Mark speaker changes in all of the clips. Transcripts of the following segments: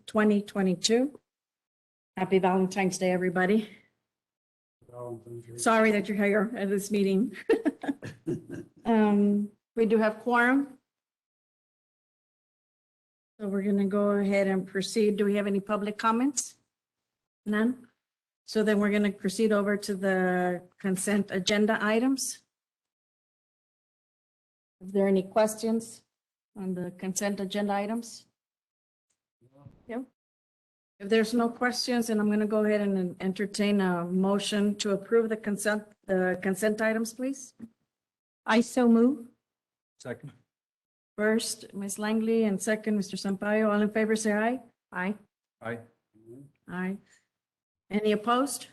Speaker 1: 2022. Happy Valentine's Day, everybody. Sorry that you're here at this meeting. We do have quorum. So we're going to go ahead and proceed. Do we have any public comments? None? So then we're going to proceed over to the consent agenda items. Is there any questions on the consent agenda items? Yep. If there's no questions, then I'm going to go ahead and entertain a motion to approve the consent items, please.
Speaker 2: I so move.
Speaker 3: Second.
Speaker 1: First, Ms. Langley, and second, Mr. Sampaio. All in favor, say aye. Aye.
Speaker 3: Aye.
Speaker 1: Aye. Any opposed?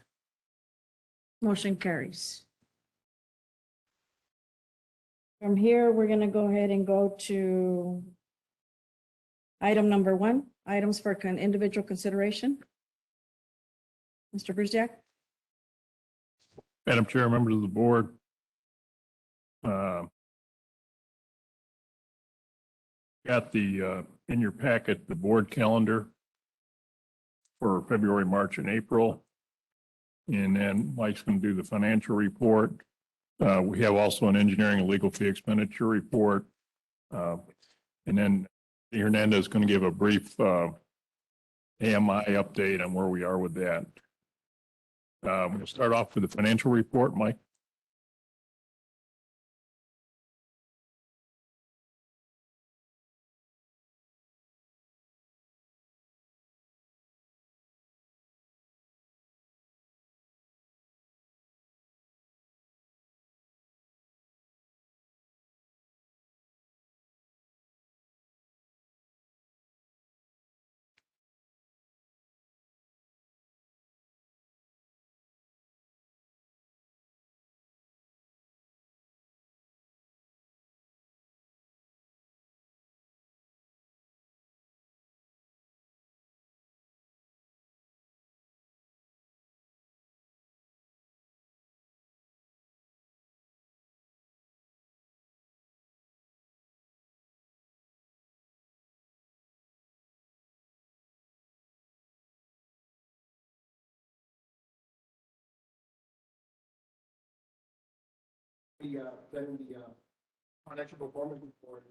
Speaker 1: Motion carries. From here, we're going to go ahead and go to item number 1, items for individual consideration. Mr. Brziak?
Speaker 4: Madam Chair, members of the board. Got the, in your packet, the board calendar for February, March, and April. And then Mike's going to do the financial report. We have also an engineering and legal fee expenditure report. And then Hernandez is going to give a brief AMI update on where we are with that. We'll start off with the financial report, Mike.
Speaker 3: Then the financial performance report.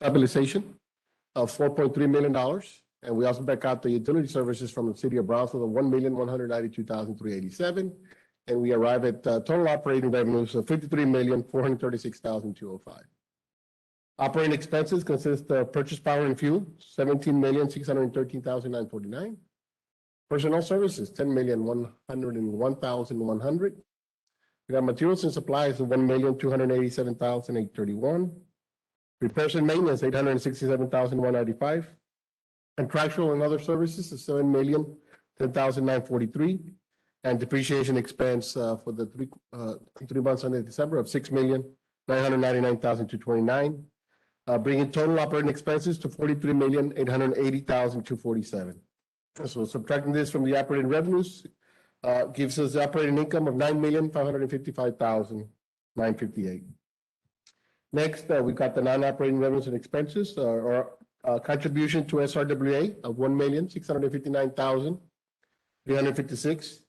Speaker 3: Stabilization of $4.3 million. And we also back out the utility services from the city of Brownsville of $1,192,387. And we arrive at total operating revenues of $53,436,205. Operating expenses consist of purchase power and fuel, $17,613,949. Personnel services, $10,101,100. We have materials and supplies of $1,287,831. Repairs and maintenance, $867,195. Contractual and other services of $7,010,943. And depreciation expense for the three months ended December of $6,999,229. Bringing total operating expenses to $43,880,247. So subtracting this from the operating revenues gives us operating income of $9,555,958. Next, we got the non-operating revenues and expenses, or contribution to SRWA of $1,659,356.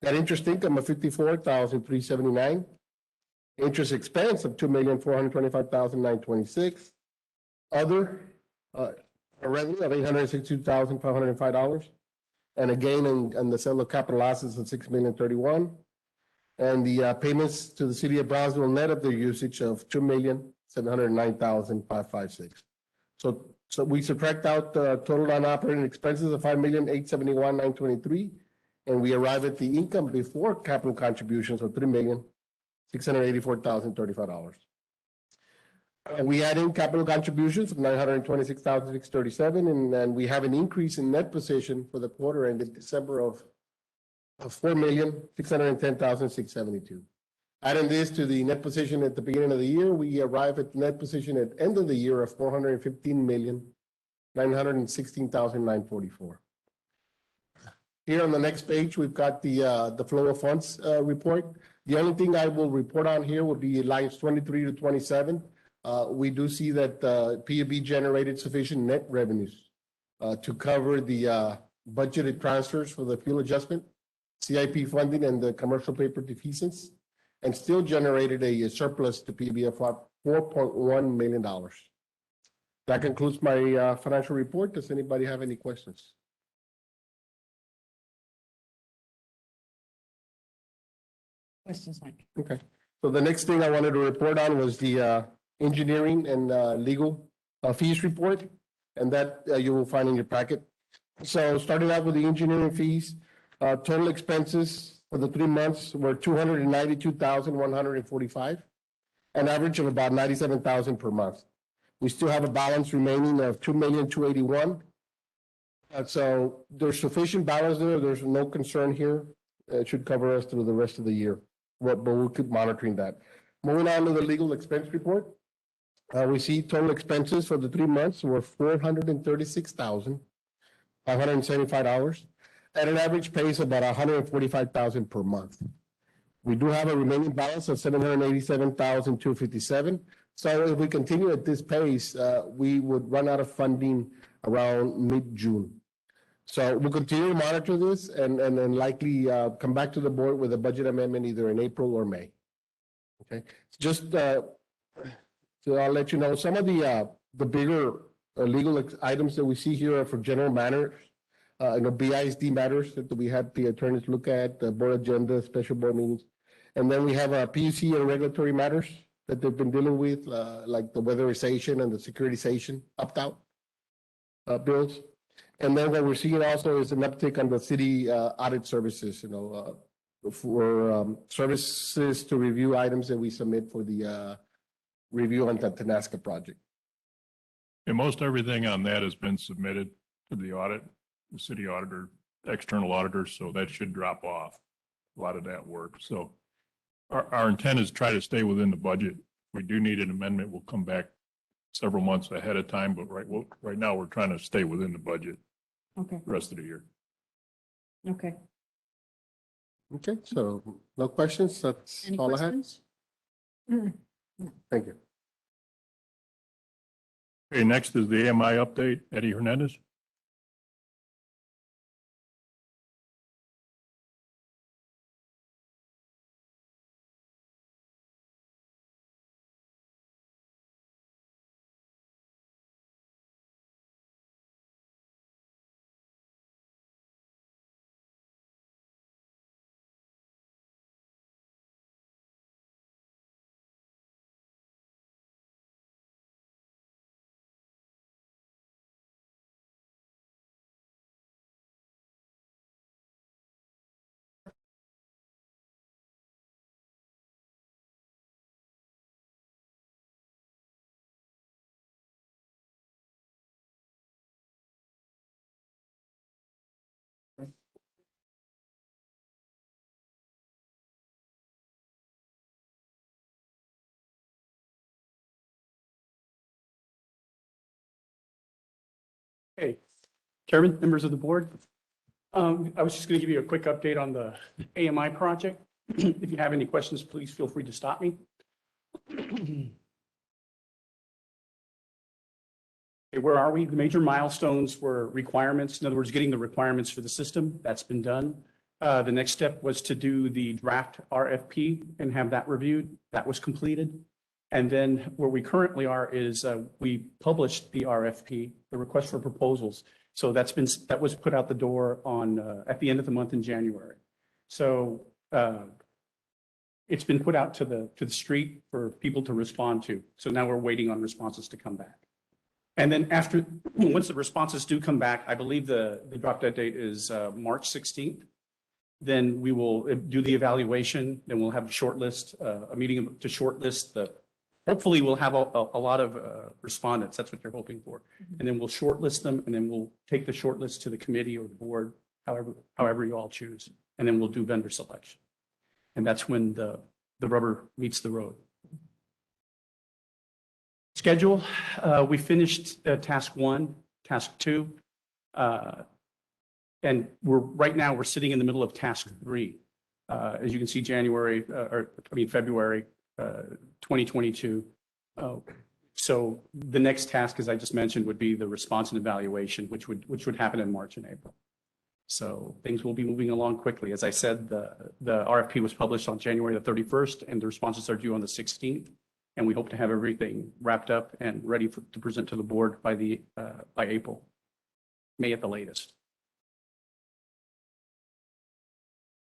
Speaker 3: Got interest income of $54,379. Interest expense of $2,425,926. Other revenue of $862,505. And a gain on the sale of capital assets of $6,031,031. And the payments to the city of Brownsville net of their usage of $2,709,556. So we subtract out the total non-operating expenses of $5,871,923, and we arrive at the income before capital contributions of $3,684,035. And we add in capital contributions of $926,637, and then we have an increase in net position for the quarter ended December of of $4,610,672. Adding this to the net position at the beginning of the year, we arrive at the net position at end of the year of $415,916,944. Here on the next page, we've got the flow of funds report. The only thing I will report on here will be lines 23 to 27. We do see that PUB generated sufficient net revenues to cover the budgeted transfers for the fuel adjustment, CIP funding, and the commercial paper defeasance, and still generated a surplus to PUB of $4.1 million. That concludes my financial report. Does anybody have any questions?
Speaker 1: Questions, Mike?
Speaker 3: Okay. So the next thing I wanted to report on was the engineering and legal fees report, and that you will find in your packet. So starting out with the engineering fees, total expenses for the 3 months were $292,145, an average of about $97,000 per month. We still have a balance remaining of $2,281,000. So there's sufficient balance there. There's no concern here. It should cover us through the rest of the year. But we'll keep monitoring that. Moving on to the legal expense report. We see total expenses for the 3 months were $436,575 at an average pace of about $145,000 per month. We do have a remaining balance of $787,257. So if we continue at this pace, we would run out of funding around mid-June. So we'll continue to monitor this and then likely come back to the board with a budget amendment either in April or May. Okay, just so I'll let you know, some of the bigger legal items that we see here are for general matters, BISD matters that we had the attorneys look at, the board agenda, special board meetings. And then we have PUC and regulatory matters that they've been dealing with, like the weatherization and the securitization opt-out bills. And then what we're seeing also is an uptick on the city audit services, for services to review items that we submit for the review on the Tenasca project.
Speaker 4: And most everything on that has been submitted to the audit, the city auditor, external auditors, so that should drop off a lot of that work. So our intent is to try to stay within the budget. If we do need an amendment, we'll come back several months ahead of time, but right now we're trying to stay within the budget
Speaker 1: Okay,
Speaker 4: the rest of the year.
Speaker 1: okay.
Speaker 3: Okay, so no questions. That's
Speaker 1: Any
Speaker 3: all
Speaker 1: questions?
Speaker 3: I had. Thank you.
Speaker 4: Okay, next is the AMI update. Eddie Hernandez.
Speaker 5: Hey, Chairman, members of the board. I was just going to give you a quick update on the AMI project. If you have any questions, please feel free to stop me. Okay, where are we? The major milestones were requirements. In other words, getting the requirements for the system. That's been done. The next step was to do the draft RFP and have that reviewed. That was completed. And then where we currently are is we published the RFP, the request for proposals. So that was put out the door on at the end of the month in January. So it's been put out to the street for people to respond to. So now we're waiting on responses to come back. And then once the responses do come back, I believe the drop dead date is March 16th. Then we will do the evaluation. Then we'll have a shortlist, a meeting to shortlist hopefully we'll have a lot of respondents. That's what you're hoping for. And then we'll shortlist them, and then we'll take the shortlist to the committee or the board, however you all choose. and then we'll do vendor selection. And that's when the rubber meets the road. Schedule, we finished task 1, task 2, and right now we're sitting in the middle of task 3. As you can see, February 2022. So the next task, as I just mentioned, would be the response and evaluation, which would happen in March and April. So things will be moving along quickly. As I said, the RFP was published on January the 31st, and the responses are due on the 16th. And we hope to have everything wrapped up and ready to present to the board by April, May at the latest.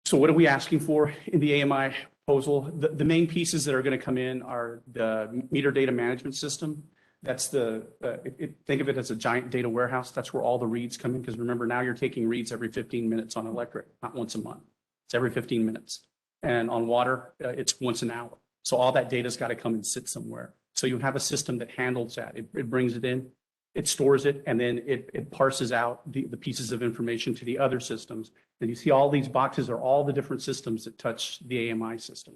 Speaker 5: So what are we asking for in the AMI proposal? The main pieces that are going to come in are the meter data management system. That's think of it as a giant data warehouse. That's where all the reads come in. Because remember, now you're taking reads every 15 minutes on electric, not once a month. It's every 15 minutes. And on water, it's once an hour. So all that data's got to come and sit somewhere. So you have a system that handles that. It brings it in, it stores it, and then it parses out the pieces of information to the other systems. And you see all these boxes are all the different systems that touch the AMI system.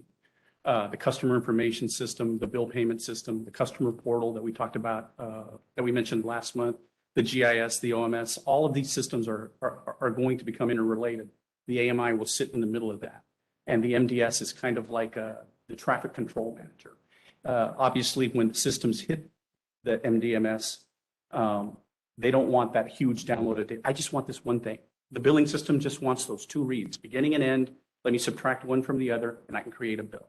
Speaker 5: The customer information system, the bill payment system, the customer portal that we talked about, that we mentioned last month, the GIS, the OMS, all of these systems are going to become interrelated. The AMI will sit in the middle of that. And the MDS is kind of like the traffic control manager. Obviously, when systems hit the MDMS, they don't want that huge downloaded data. I just want this one thing. The billing system just wants those 2 reads, beginning and end. Let me subtract one from the other, and I can create a bill.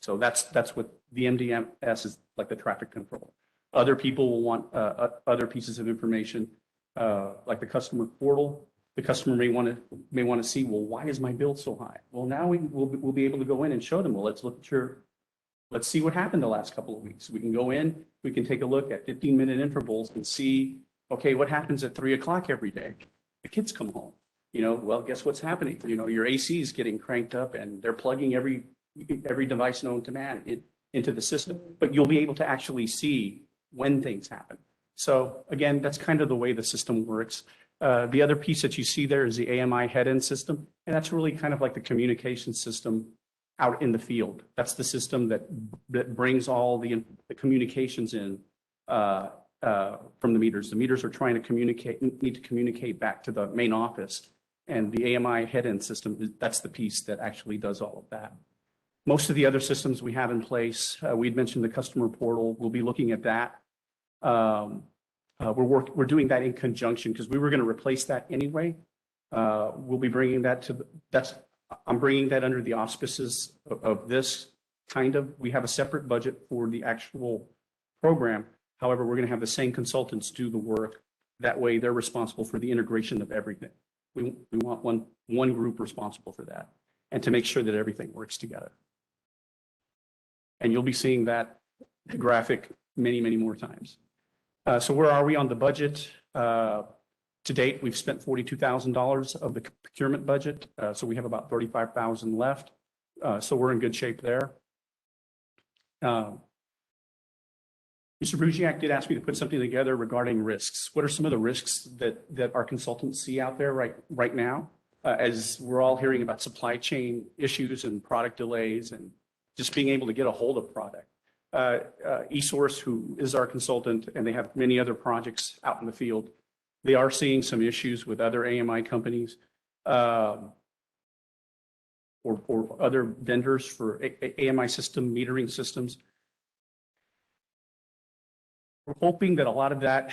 Speaker 5: So that's what the MDMS is, like the traffic control. Other people will want other pieces of information, like the customer portal. The customer may want to see, well, why is my bill so high? Well, now we'll be able to go in and show them, well, let's see what happened the last couple of weeks. We can go in, we can take a look at 15-minute intervals and see, okay, what happens at 3 o'clock every day? The kids come home. Well, guess what's happening? Your AC is getting cranked up and they're plugging every device known to man into the system, but you'll be able to actually see when things happen. So again, that's kind of the way the system works. The other piece that you see there is the AMI head-end system, and that's really kind of like the communication system out in the field. That's the system that brings all the communications in from the meters. The meters are trying to need to communicate back to the main office, and the AMI head-end system, that's the piece that actually does all of that. Most of the other systems we have in place, we'd mentioned the customer portal. We'll be looking at that. We're doing that in conjunction because we were going to replace that anyway. We'll be bringing that I'm bringing that under the auspices of this kind of. We have a separate budget for the actual program. However, we're going to have the same consultants do the work. That way, they're responsible for the integration of everything. We want one group responsible for that, and to make sure that everything works together. And you'll be seeing that graphic many, many more times. So where are we on the budget? To date, we've spent $42,000 of the procurement budget. So we have about $35,000 left. So we're in good shape there. Mr. Brugiak did ask me to put something together regarding risks. What are some of the risks that our consultants see out there right now? As we're all hearing about supply chain issues and product delays and just being able to get a hold of product. eSource, who is our consultant, and they have many other projects out in the field, they are seeing some issues with other AMI companies or other vendors for AMI system metering systems. We're hoping that a lot of that,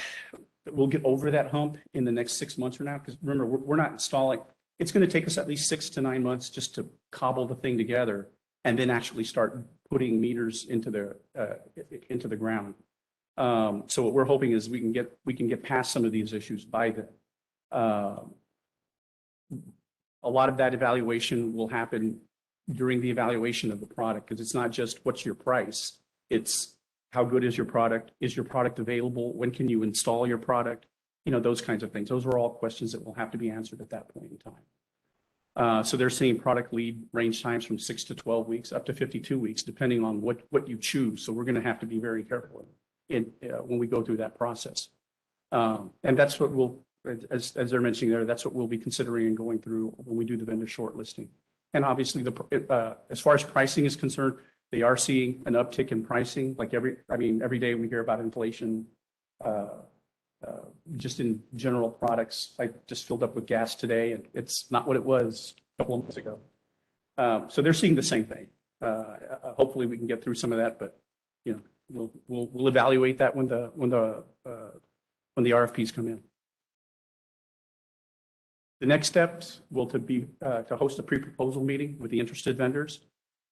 Speaker 5: we'll get over that hump in the next 6 months from now, because remember, we're not installing. It's going to take us at least 6 to 9 months just to cobble the thing together and then actually start putting meters into the ground. So what we're hoping is we can get past some of these issues by then. A lot of that evaluation will happen during the evaluation of the product, because it's not just what's your price, it's how good is your product? Is your product available? When can you install your product? Those kinds of things. Those are all questions that will have to be answered at that point in time. So they're seeing product lead range times from 6 to 12 weeks, up to 52 weeks, depending on what you choose. So we're going to have to be very careful when we go through that process. And that's what as they're mentioning there, that's what we'll be considering and going through when we do the vendor shortlisting. And obviously, as far as pricing is concerned, they are seeing an uptick in pricing. Like every day we hear about inflation, just in general products. I just filled up with gas today, and it's not what it was a couple of months ago. So they're seeing the same thing. Hopefully, we can get through some of that, but we'll evaluate that when the RFPs come in. The next steps will be to host a pre-proposal meeting with the interested vendors,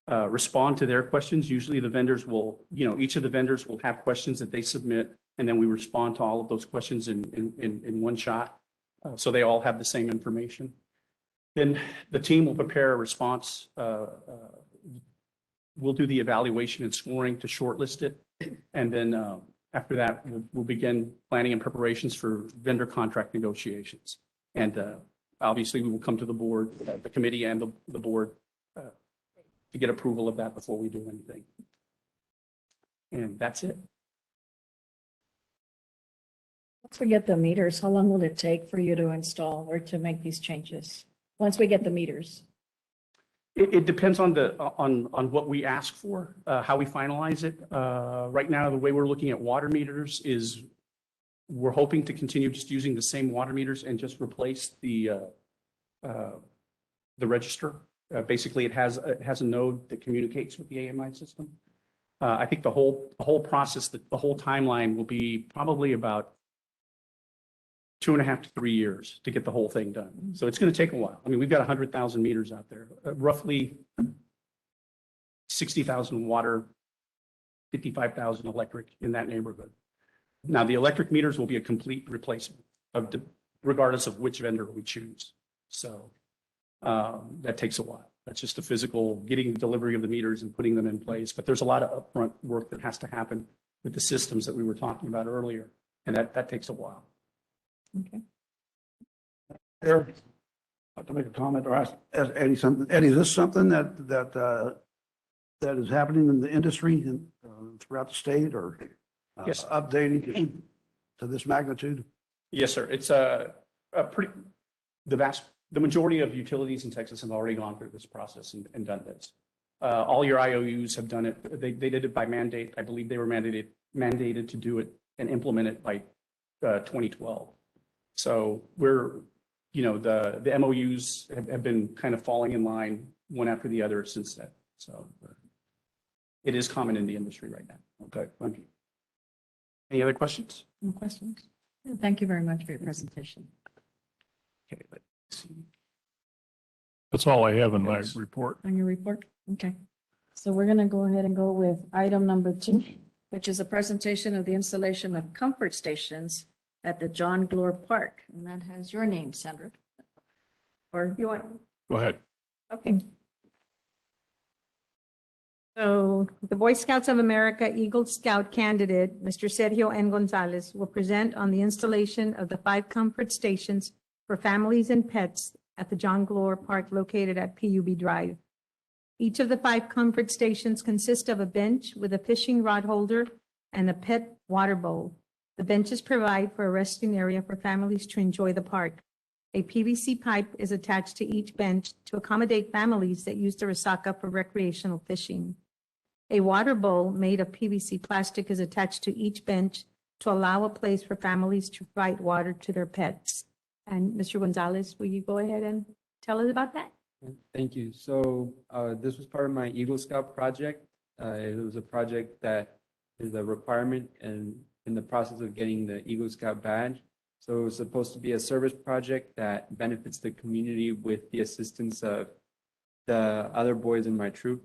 Speaker 5: respond to their questions. Usually the vendors will, each of the vendors will have questions that they submit, and then we respond to all of those questions in one shot. So they all have the same information. Then the team will prepare a response. We'll do the evaluation and scoring to shortlist it. And then after that, we'll begin planning and preparations for vendor contract negotiations. And obviously, we will come to the board, the committee and the board to get approval of that before we do anything. And that's it.
Speaker 1: Once we get the meters, how long will it take for you to install or to make these changes? Once we get the meters?
Speaker 5: It depends on what we ask for, how we finalize it. Right now, the way we're looking at water meters is we're hoping to continue just using the same water meters and just replace the register. Basically, it has a node that communicates with the AMI system. I think the whole process, the whole timeline will be probably about 2.5 to 3 years to get the whole thing done. So it's going to take a while. I mean, we've got 100,000 meters out there, roughly 60,000 water, 55,000 electric in that neighborhood. Now, the electric meters will be a complete replacement regardless of which vendor we choose. So that takes a while. That's just the physical getting the delivery of the meters and putting them in place. But there's a lot of upfront work that has to happen with the systems that we were talking about earlier. And that takes a while.
Speaker 1: Okay.
Speaker 6: Here, I'd like to make a comment or ask Eddie something. Eddie, is this something that is happening in the industry and throughout the state, or
Speaker 5: Yes.
Speaker 6: updating to this magnitude?
Speaker 5: Yes, sir. It's the majority of utilities in Texas have already gone through this process and done this. All your IOUs have done it. They did it by mandate. I believe they were mandated to do it and implement it by 2012. So we're, the MOUs have been kind of falling in line one after the other since then. So it is common in the industry right now.
Speaker 6: Okay, thank you.
Speaker 5: Any other questions?
Speaker 1: No questions? Thank you very much for your presentation.
Speaker 5: Okay, let's see.
Speaker 4: That's all I have in my
Speaker 5: Yes.
Speaker 4: report.
Speaker 1: On your report? Okay. So we're going to go ahead and go with item number 2, which is a presentation of the installation of comfort stations at the John Glore Park. And that has your name, Sandra. Or you want?
Speaker 4: Go ahead.
Speaker 1: Okay.
Speaker 2: So the Boy Scouts of America Eagle Scout candidate, Mr. Sergio N. Gonzalez, will present on the installation of the 5 comfort stations for families and pets at the John Glore Park located at PUB Drive. Each of the 5 comfort stations consist of a bench with a fishing rod holder and a pet water bowl. The benches provide for a resting area for families to enjoy the park. A PVC pipe is attached to each bench to accommodate families that use the resaca for recreational fishing. A water bowl made of PVC plastic is attached to each bench to allow a place for families to provide water to their pets. And Mr. Gonzalez, will you go ahead and tell us about that?
Speaker 7: Thank you. So this was part of my Eagle Scout project. It was a project that is a requirement and in the process of getting the Eagle Scout badge. So it was supposed to be a service project that benefits the community with the assistance of the other boys in my troop.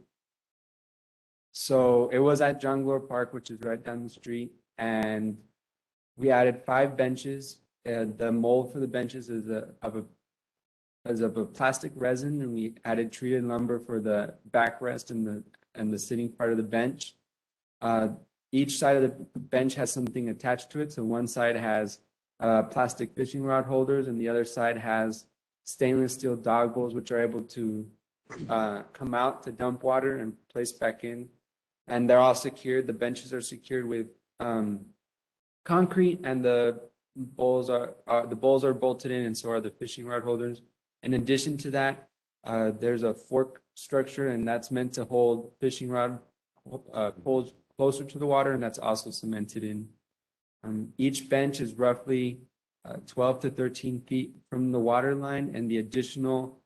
Speaker 7: So it was at John Glore Park, which is right down the street, and we added 5 benches. And the mold for the benches is of a plastic resin, and we added treated lumber for the backrest and the sitting part of the bench. Each side of the bench has something attached to it. So one side has plastic fishing rod holders, and the other side has stainless steel dog bowls, which are able to come out to dump water and place back in. And they're all secured. The benches are secured with concrete, and the bowls the bowls are bolted in and so are the fishing rod holders. In addition to that, there's a fork structure and that's meant to hold fishing rod poles closer to the water, and that's also cemented in. Each bench is roughly 12 to 13 feet from the water line, and the additional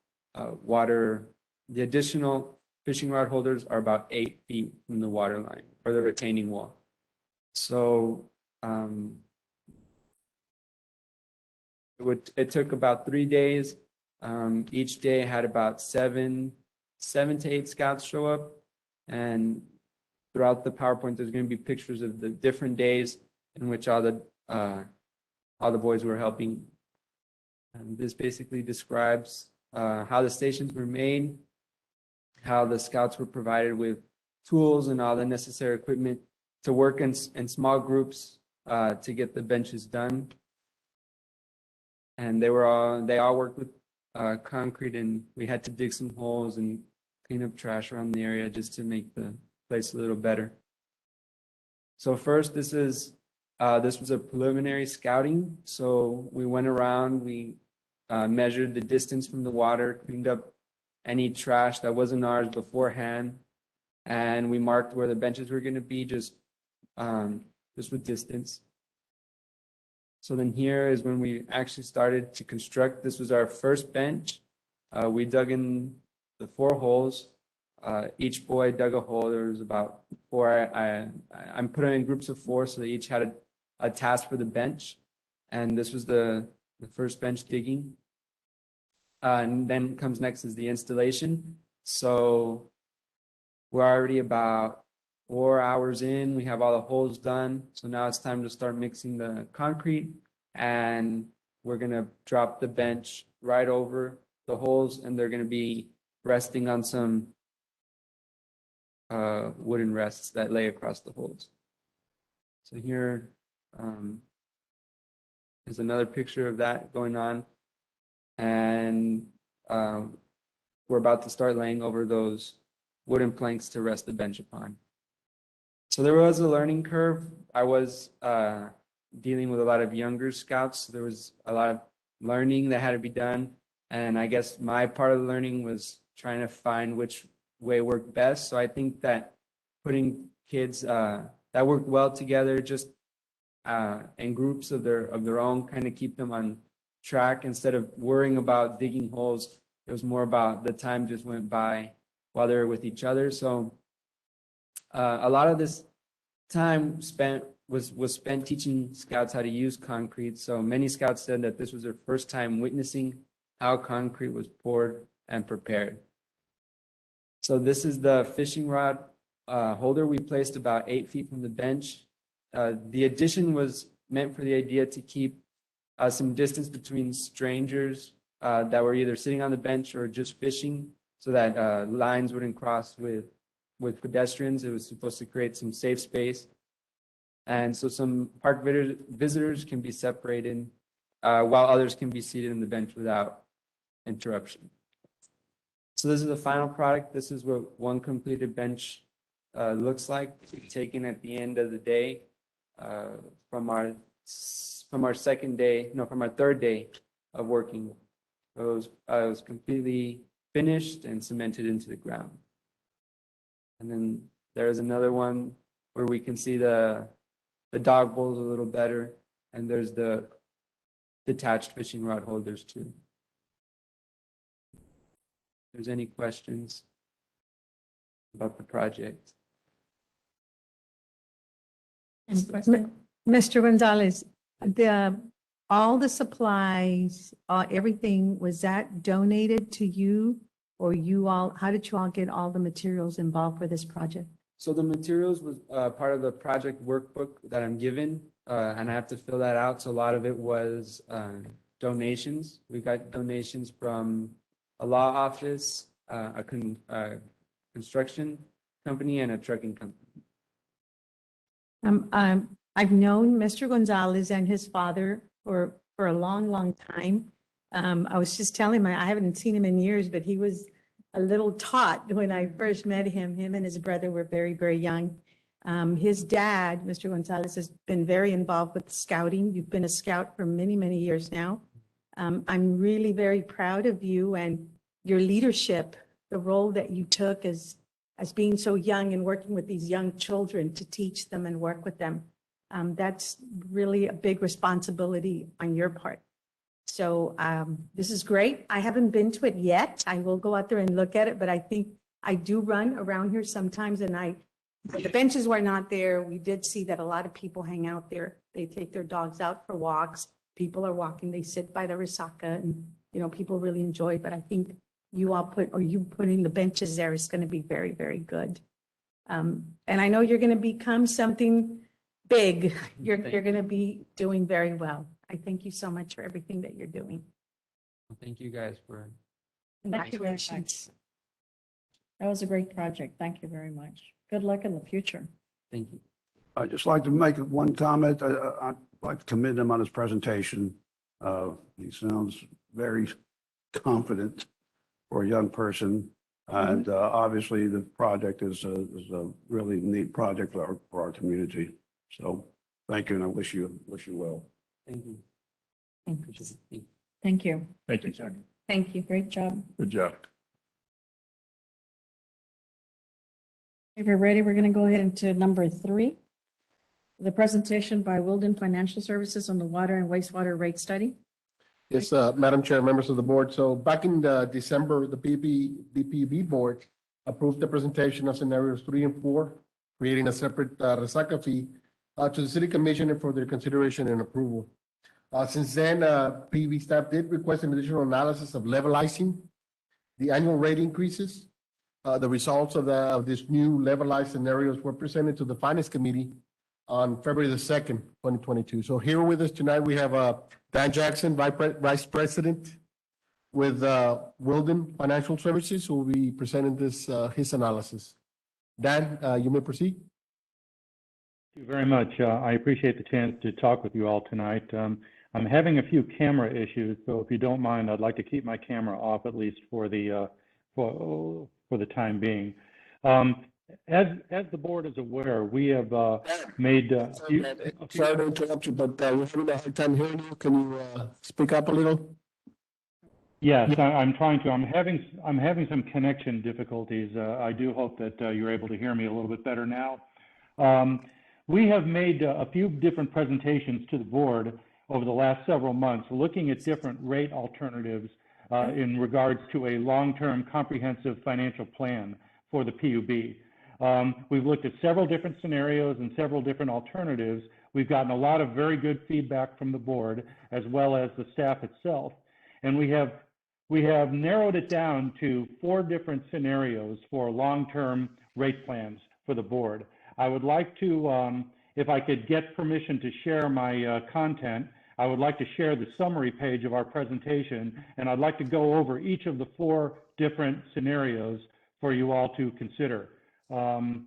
Speaker 7: fishing rod holders are about 8 feet from the water line or the retaining wall. So it took about 3 days. Each day had about seven to 8 scouts show up, and throughout the PowerPoint, there's going to be pictures of the different days in which all the boys were helping. And this basically describes how the stations were made, how the scouts were provided with tools and all the necessary equipment to work in small groups to get the benches done. And they all worked with concrete, and we had to dig some holes and clean up trash around the area just to make the place a little better. So first, this was a preliminary scouting. So we went around, we measured the distance from the water, cleaned up any trash that wasn't ours beforehand, and we marked where the benches were going to be just with distance. So then here is when we actually started to construct. This was our first bench. We dug in the 4 holes. Each boy dug a hole. There was about 4. I'm putting in groups of 4, so they each had a task for the bench. And this was the first bench digging. And then comes next is the installation. So we're already about 4 hours in. We have all the holes done. So now it's time to start mixing the concrete. And we're going to drop the bench right over the holes, and they're going to be resting on some wooden rests that lay across the holes. So here is another picture of that going on. And we're about to start laying over those wooden planks to rest the bench upon. So there was a learning curve. I was dealing with a lot of younger scouts. So there was a lot of learning that had to be done. And I guess my part of the learning was trying to find which way worked best. So I think that putting kids that worked well together, just in groups of their own, kind of keep them on track instead of worrying about digging holes. It was more about the time just went by while they were with each other. So a lot of this time was spent teaching scouts how to use concrete. So many scouts said that this was their first time witnessing how concrete was poured and prepared. So this is the fishing rod holder we placed about 8 feet from the bench. The addition was meant for the idea to keep some distance between strangers that were either sitting on the bench or just fishing, so that lines wouldn't cross with pedestrians. It was supposed to create some safe space. And so some park visitors can be separated while others can be seated on the bench without interruption. So this is the final product. This is what one completed bench looks like, taken at the end of the day from our third day of working. It was completely finished and cemented into the ground. And then there's another one where we can see the dog bowls a little better, and there's the detached fishing rod holders too. If there's any questions about the project?
Speaker 2: Mr. Gonzalez, all the supplies, everything, was that donated to you, or how did you all get all the materials involved for this project?
Speaker 7: So the materials was part of the project workbook that I'm given, and I have to fill that out. So a lot of it was donations. We got donations from a law office, a construction company, and a trucking company.
Speaker 2: I've known Mr. Gonzalez and his father for a long, long time. I was just telling him, I haven't seen him in years, but he was a little tot when I first met him. Him and his brother were very, very young. His dad, Mr. Gonzalez, has been very involved with scouting. You've been a scout for many, many years now. I'm really very proud of you and your leadership, the role that you took as being so young and working with these young children to teach them and work with them. That's really a big responsibility on your part. So this is great. I haven't been to it yet. I will go out there and look at it, but I think I do run around here sometimes, and the benches were not there. We did see that a lot of people hang out there. They take their dogs out for walks. People are walking, they sit by the resaca, and, you know, people really enjoy it. But I think you putting the benches there is going to be very, very good. And I know you're going to become something big. You're going to be doing very well. I thank you so much for everything that you're doing.
Speaker 7: Thank you guys for.
Speaker 1: Thank you very much.
Speaker 2: Congratulations.
Speaker 1: That was a great project. Thank you very much. Good luck in the future.
Speaker 7: Thank you.
Speaker 6: I'd just like to make one comment. I'd like to commend him on his presentation. He sounds very confident for a young person. And obviously, the project is a really neat project for our community. So thank you, and I wish you well.
Speaker 7: Thank you.
Speaker 1: Thanks.
Speaker 7: Thank you.
Speaker 1: Thank you.
Speaker 4: Thank you, Jack.
Speaker 1: Thank you. Great job.
Speaker 4: Good job.
Speaker 1: If you're ready, we're going to go ahead into number 3. The presentation by Wilden Financial Services on the water and wastewater rate study.
Speaker 3: Yes, Madam Chair, members of the board. So back in December, the PUB board approved the presentation of scenarios 3 and 4, creating a separate resaca fee to the city commission for their consideration and approval. Since then, PUB staff did request an additional analysis of levelizing the annual rate increases. The results of this new levelized scenarios were presented to the Finance Committee on February the 2nd, 2022. So here with us tonight, we have Dan Jackson, Vice President with Wilden Financial Services, who will be presenting his analysis. Dan, you may proceed.
Speaker 8: Thank you very much. I appreciate the chance to talk with you all tonight. I'm having a few camera issues, so if you don't mind, I'd like to keep my camera off at least for the time being. As the board is aware, we have made
Speaker 3: Sorry to interrupt you, but we're having a hard time hearing you. Can you speak up a little?
Speaker 8: Yes, I'm trying to. I'm having some connection difficulties. I do hope that you're able to hear me a little bit better now. We have made a few different presentations to the board over the last several months, looking at different rate alternatives in regards to a long-term comprehensive financial plan for the PUB. We've looked at several different scenarios and several different alternatives. We've gotten a lot of very good feedback from the board as well as the staff itself. And we have narrowed it down to 4 different scenarios for long-term rate plans for the board. I would like to, if I could get permission to share my content, I would like to share the summary page of our presentation, and I'd like to go over each of the 4 different scenarios for you all to consider. Okay,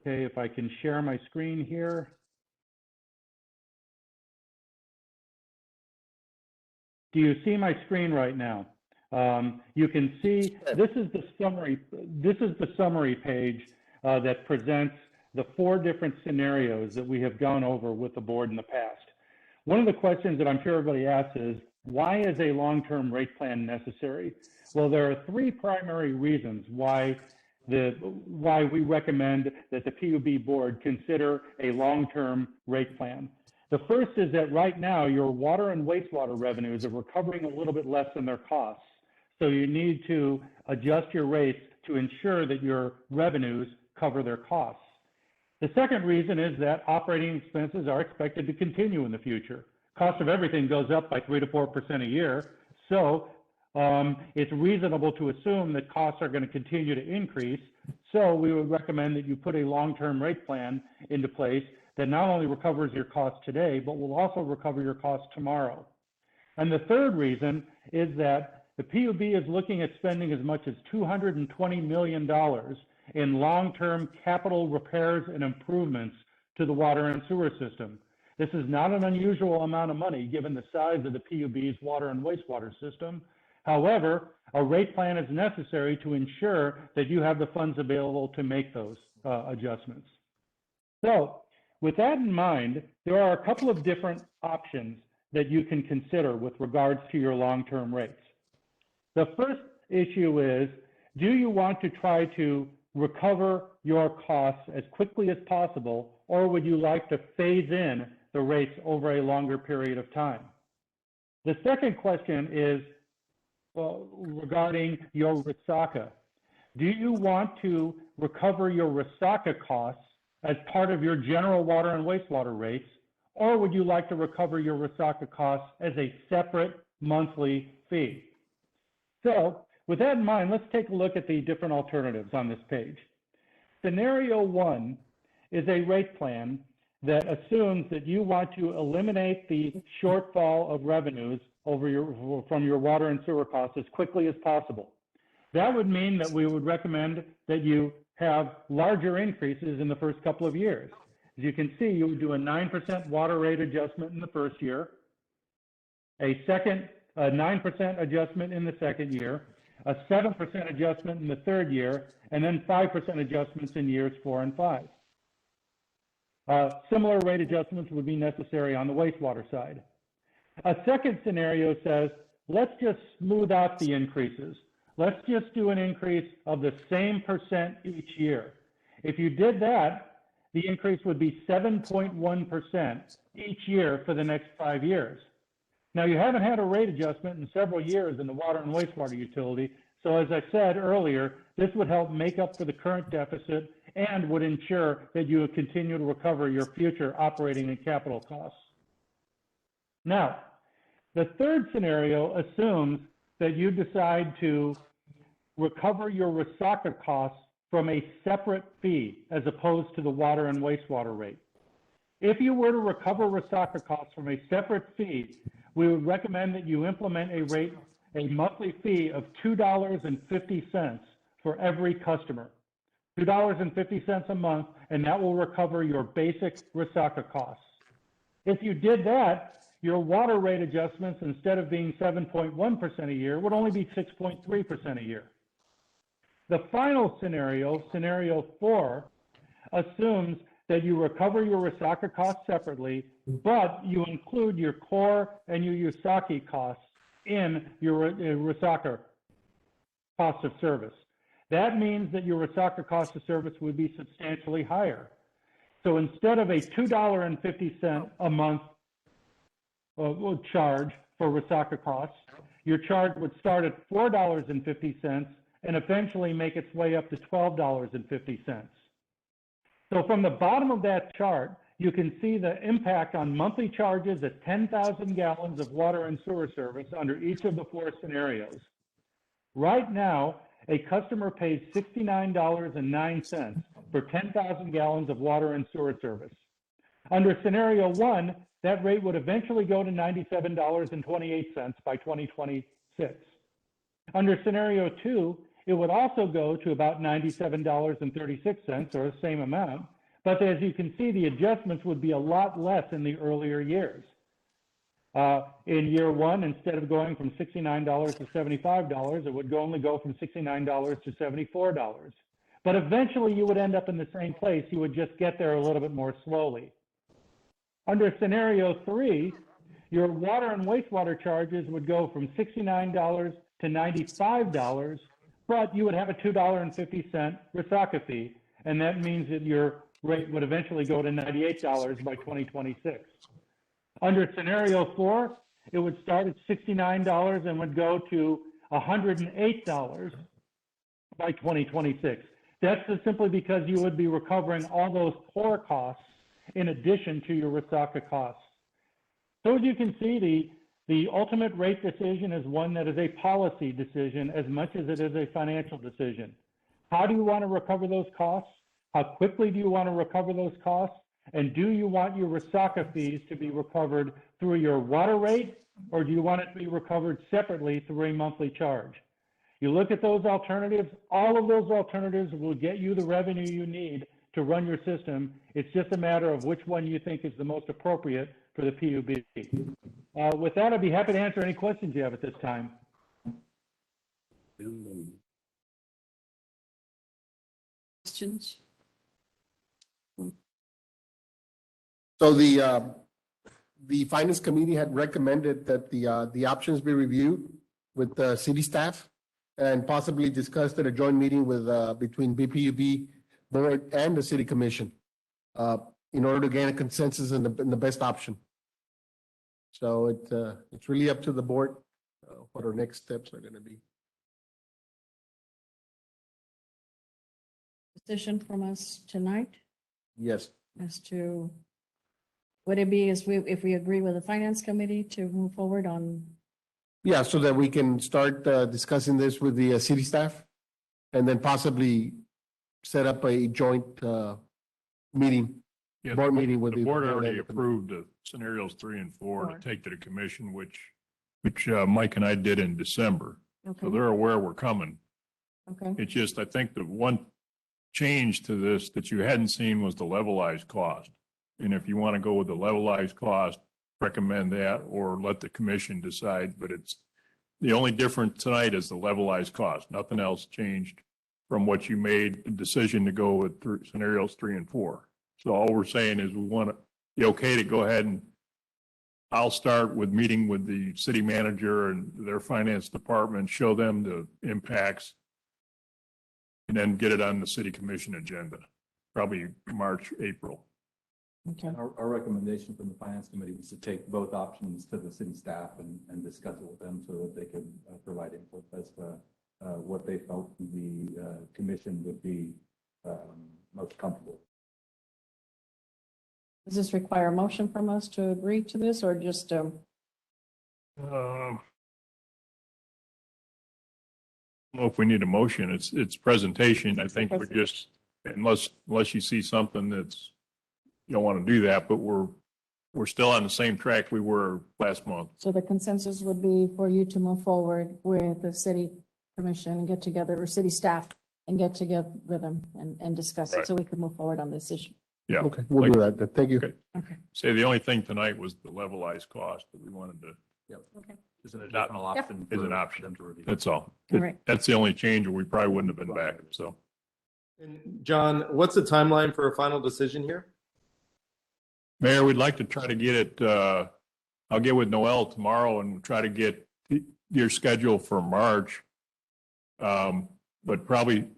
Speaker 8: if I can share my screen here. Do you see my screen right now? You can see this is the summary page that presents the 4 different scenarios that we have gone over with the board in the past. One of the questions that I'm sure everybody asks is, why is a long-term rate plan necessary? Well, there are 3 primary reasons why we recommend that the PUB board consider a long-term rate plan. The first is that right now your water and wastewater revenues are recovering a little bit less than their costs. So you need to adjust your rates to ensure that your revenues cover their costs. The second reason is that operating expenses are expected to continue in the future. Cost of everything goes up by 3 to 4% a year. So it's reasonable to assume that costs are going to continue to increase. So we would recommend that you put a long-term rate plan into place that not only recovers your costs today, but will also recover your costs tomorrow. And the third reason is that the PUB is looking at spending as much as $220 million in long-term capital repairs and improvements to the water and sewer system. This is not an unusual amount of money given the size of the PUB's water and wastewater system. However, a rate plan is necessary to ensure that you have the funds available to make those adjustments. So with that in mind, there are a couple of different options that you can consider with regards to your long-term rates. The first issue is, do you want to try to recover your costs as quickly as possible, or would you like to phase in the rates over a longer period of time? The second question is regarding your Resaca. Do you want to recover your Resaca costs as part of your general water and wastewater rates, or would you like to recover your Resaca costs as a separate monthly fee? So with that in mind, let's take a look at the different alternatives on this page. Scenario 1 is a rate plan that assumes that you want to eliminate the shortfall of revenues from your water and sewer costs as quickly as possible. That would mean that we would recommend that you have larger increases in the first couple of years. As you can see, you would do a 9% water rate adjustment in the first year, a 9% adjustment in the second year, a 7% adjustment in the third year, and then 5% adjustments in years 4 and 5. Similar rate adjustments would be necessary on the wastewater side. A second scenario says, let's just smooth out the increases. Let's just do an increase of the same percent each year. If you did that, the increase would be 7.1% each year for the next 5 years. Now, you haven't had a rate adjustment in several years in the water and wastewater utility, so as I said earlier, this would help make up for the current deficit and would ensure that you would continue to recover your future operating and capital costs. Now, the third scenario assumes that you decide to recover your Resaca costs from a separate fee as opposed to the water and wastewater rate. If you were to recover Resaca costs from a separate fee, we would recommend that you implement a monthly fee of $2.50 for every customer. $2.50 a month, and that will recover your basic Resaca costs. If you did that, your water rate adjustments, instead of being 7.1% a year, would only be 6.3% a year. The final scenario, scenario 4, assumes that you recover your Resaca costs separately, but you include your core and your Usagi costs in your Resaca cost of service. That means that your Resaca cost of service would be substantially higher. So instead of a $2.50 a month charge for Resaca costs, your charge would start at $4.50 and eventually make its way up to $12.50. So from the bottom of that chart, you can see the impact on monthly charges at 10,000 gallons of water and sewer service under each of the 4 scenarios. Right now, a customer pays $69.09 for 10,000 gallons of water and sewer service. Under scenario 1, that rate would eventually go to $97.28 by 2026. Under scenario 2, it would also go to about $97.36, or the same amount, but as you can see, the adjustments would be a lot less in the earlier years. In year 1, instead of going from $69 to $75, it would only go from $69 to $74. But eventually you would end up in the same place. You would just get there a little bit more slowly. Under scenario 3, your water and wastewater charges would go from $69 to $95, but you would have a $2.50 Resaca fee, and that means that your rate would eventually go to $98 by 2026. Under scenario 4, it would start at $69 and would go to $108 by 2026. That's just simply because you would be recovering all those core costs in addition to your Resaca costs. So as you can see, the ultimate rate decision is one that is a policy decision as much as it is a financial decision. How do you want to recover those costs? How quickly do you want to recover those costs? And do you want your Resaca fees to be recovered through your water rate, or do you want it to be recovered separately through a monthly charge? You look at those alternatives, all of those alternatives will get you the revenue you need to run your system. It's just a matter of which one you think is the most appropriate for the PUB. With that, I'd be happy to answer any questions you have at this time.
Speaker 1: Questions?
Speaker 3: So the finance committee had recommended that the options be reviewed with the city staff and possibly discussed at a joint meeting with, between BPUB board and the city commission, in order to gain a consensus in the best option. So it's really up to the board, what our next steps are gonna be.
Speaker 1: Decision from us tonight
Speaker 3: Yes.
Speaker 1: as to, would it be if we agree with the finance committee to move forward on,
Speaker 3: Yeah, so that we can start discussing this with the city staff and then possibly set up a joint meeting,
Speaker 4: Yeah,
Speaker 3: board meeting with
Speaker 4: the board already
Speaker 3: the-
Speaker 4: approved the scenarios 3 and 4 to
Speaker 1: Four.
Speaker 4: take to the commission, which Mike and I did in December. So
Speaker 1: okay,
Speaker 4: they're aware we're coming.
Speaker 1: okay,
Speaker 4: It's just, I think the one change to this that you hadn't seen was the levelized cost. And if you want to go with the levelized cost, recommend that or let the commission decide. But it's, the only difference tonight is the levelized cost. Nothing else changed from what you made the decision to go with scenarios 3 and 4. So all we're saying is we want to, be okay to go ahead and I'll start with meeting with the city manager and their finance department, show them the impacts, and then get it on the city commission agenda, probably March, April.
Speaker 1: okay.
Speaker 9: Our recommendation from the finance committee was to take both options to the city staff and discuss it with them so that they could provide input as to what they felt the commission would be most comfortable.
Speaker 1: Does this require a motion from us to agree to this or just,
Speaker 4: I don't know if we need a motion. It's presentation. I think we're just, unless you see something that's, you don't want to do that, but we're still on the same track we were last month.
Speaker 1: so the consensus would be for you to move forward with the city commission and get together, or city staff and get together with them and discuss it
Speaker 4: Right.
Speaker 1: so we can move forward on this issue.
Speaker 4: Yeah.
Speaker 3: Okay, we'll do that. Thank you.
Speaker 4: Okay.
Speaker 1: Okay.
Speaker 4: Say the only thing tonight was the levelized cost that we wanted to,
Speaker 9: Is an additional option.
Speaker 4: is an
Speaker 9: for
Speaker 4: option.
Speaker 9: them to review.
Speaker 4: That's all.
Speaker 1: All right.
Speaker 4: That's the only change, or we probably wouldn't have been back, so.
Speaker 10: And John, what's the timeline for a final decision here?
Speaker 4: Mayor, we'd like to try to get it, I'll get with Noel tomorrow and try to get your schedule for March. But probably,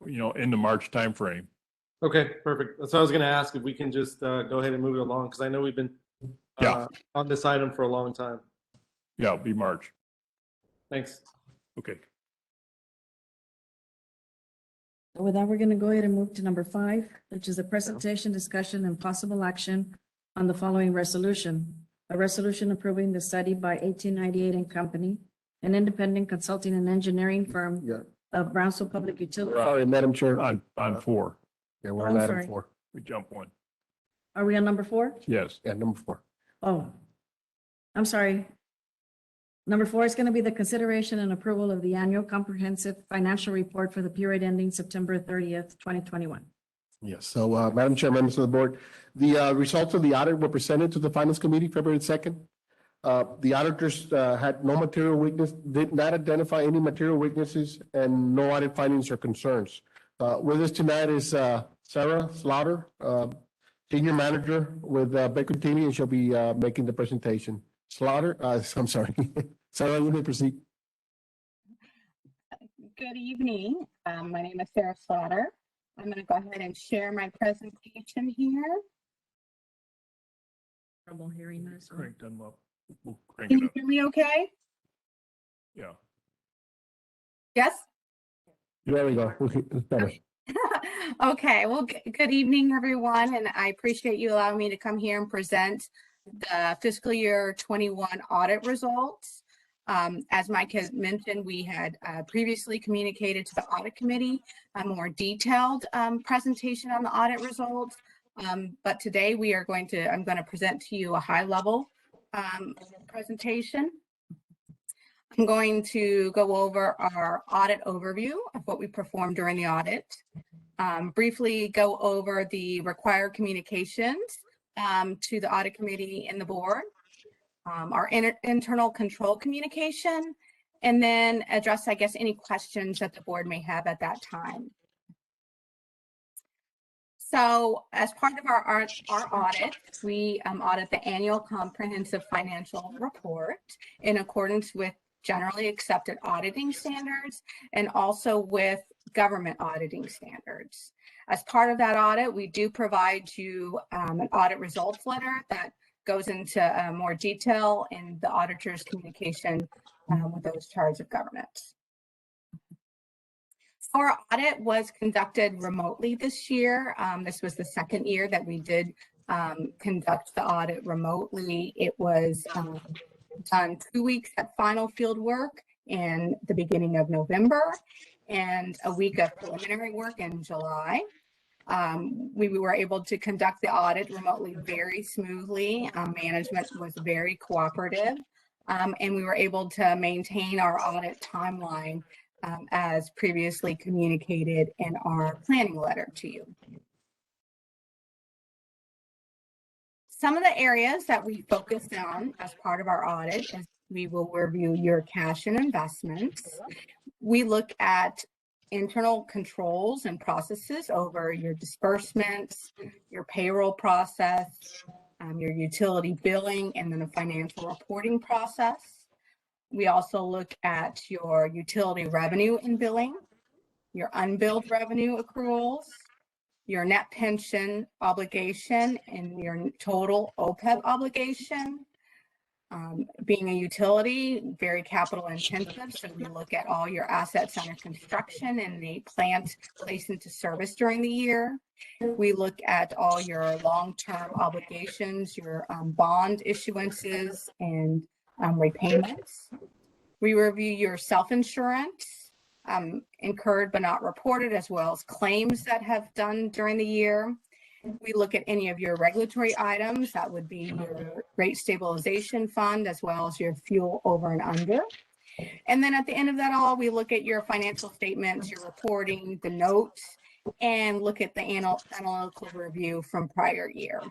Speaker 4: in the March timeframe.
Speaker 10: Okay, perfect. That's what I was going to ask, if we can just go ahead and move it along, because I know we've been on this item for a long time.
Speaker 4: Yeah, it'll be March.
Speaker 10: Thanks.
Speaker 4: Okay.
Speaker 1: With that, we're going to go ahead and move to number 5, which is a presentation, discussion, and possible action on the following resolution. A resolution approving the study by 1898 and Company, an independent consulting and engineering firm
Speaker 3: Yeah.
Speaker 1: of Brownsville Public Utilities.
Speaker 3: Sorry, Madam Chair.
Speaker 4: On 4,
Speaker 3: Yeah, we're
Speaker 1: I'm
Speaker 3: on item
Speaker 1: sorry.
Speaker 3: 4.
Speaker 4: we jump one.
Speaker 1: Are we on number 4?
Speaker 4: Yes.
Speaker 3: Yeah, number 4.
Speaker 1: Oh, I'm sorry. Number 4 is going to be the consideration and approval of the annual comprehensive financial report for the period ending September 30th, 2021.
Speaker 3: Yes, so Madam Chair, members of the board, the results of the audit were presented to the Finance Committee February 2nd. The auditors had no material weakness, did not identify any material weaknesses, and no audit findings or concerns. With us tonight is Sarah Slaughter, Senior Manager with Baker Tilly, and she'll be making the presentation. Slaughter, I'm sorry. Sarah, you may proceed.
Speaker 11: Good evening. My name is Sarah Slaughter. I'm going to go ahead and share my presentation here.
Speaker 1: Trouble hearing this.
Speaker 4: Crank them up. We'll crank
Speaker 11: Can
Speaker 4: it
Speaker 11: you
Speaker 4: up.
Speaker 11: hear me okay?
Speaker 4: Yeah.
Speaker 11: Yes?
Speaker 3: There we go. It's better.
Speaker 11: Okay, well, good evening, everyone, and I appreciate you allowing me to come here and present the fiscal year 21 audit results. As Mike has mentioned, we had previously communicated to the audit committee a more detailed presentation on the audit results. But today I'm going to present to you a high level presentation. I'm going to go over our audit overview of what we performed during the audit. Briefly go over the required communications to the audit committee and the board. Our internal control communication, and then address, I guess, any questions that the board may have at that time. So as part of our audit, we audit the annual comprehensive financial report in accordance with generally accepted auditing standards and also with government auditing standards. As part of that audit, we do provide you an audit results letter that goes into more detail in the auditor's communication with those charged of governance. Our audit was conducted remotely this year. This was the second year that we did conduct the audit remotely. It was done 2 weeks at final field work in the beginning of November and a week of preliminary work in July. We were able to conduct the audit remotely very smoothly. Management was very cooperative, and we were able to maintain our audit timeline as previously communicated in our planning letter to you. Some of the areas that we focused on as part of our audit is we will review your cash and investments. We look at internal controls and processes over your disbursements, your payroll process, your utility billing, and then a financial reporting process. We also look at your utility revenue and billing, your unbilled revenue accruals, your net pension obligation, and your total OPEB obligation. Being a utility, very capital intensive, so we look at all your assets under construction and the plant placed into service during the year. We look at all your long-term obligations, your bond issuances and repayments. We review your self-insurance, incurred but not reported, as well as claims that have done during the year. We look at any of your regulatory items. That would be your rate stabilization fund, as well as your fuel over and under. And then at the end of that all, we look at your financial statements, your reporting, the notes, and look at the analytical review from prior year.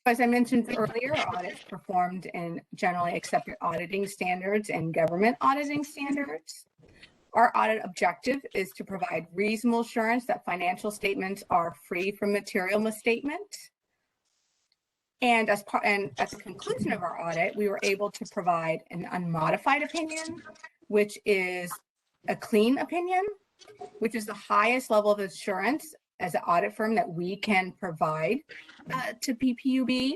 Speaker 11: As I mentioned earlier, audits performed in generally accepted auditing standards and government auditing standards. Our audit objective is to provide reasonable assurance that financial statements are free from material misstatement. And at the conclusion of our audit, we were able to provide an unmodified opinion, which is a clean opinion, which is the highest level of assurance as an audit firm that we can provide to BPUB.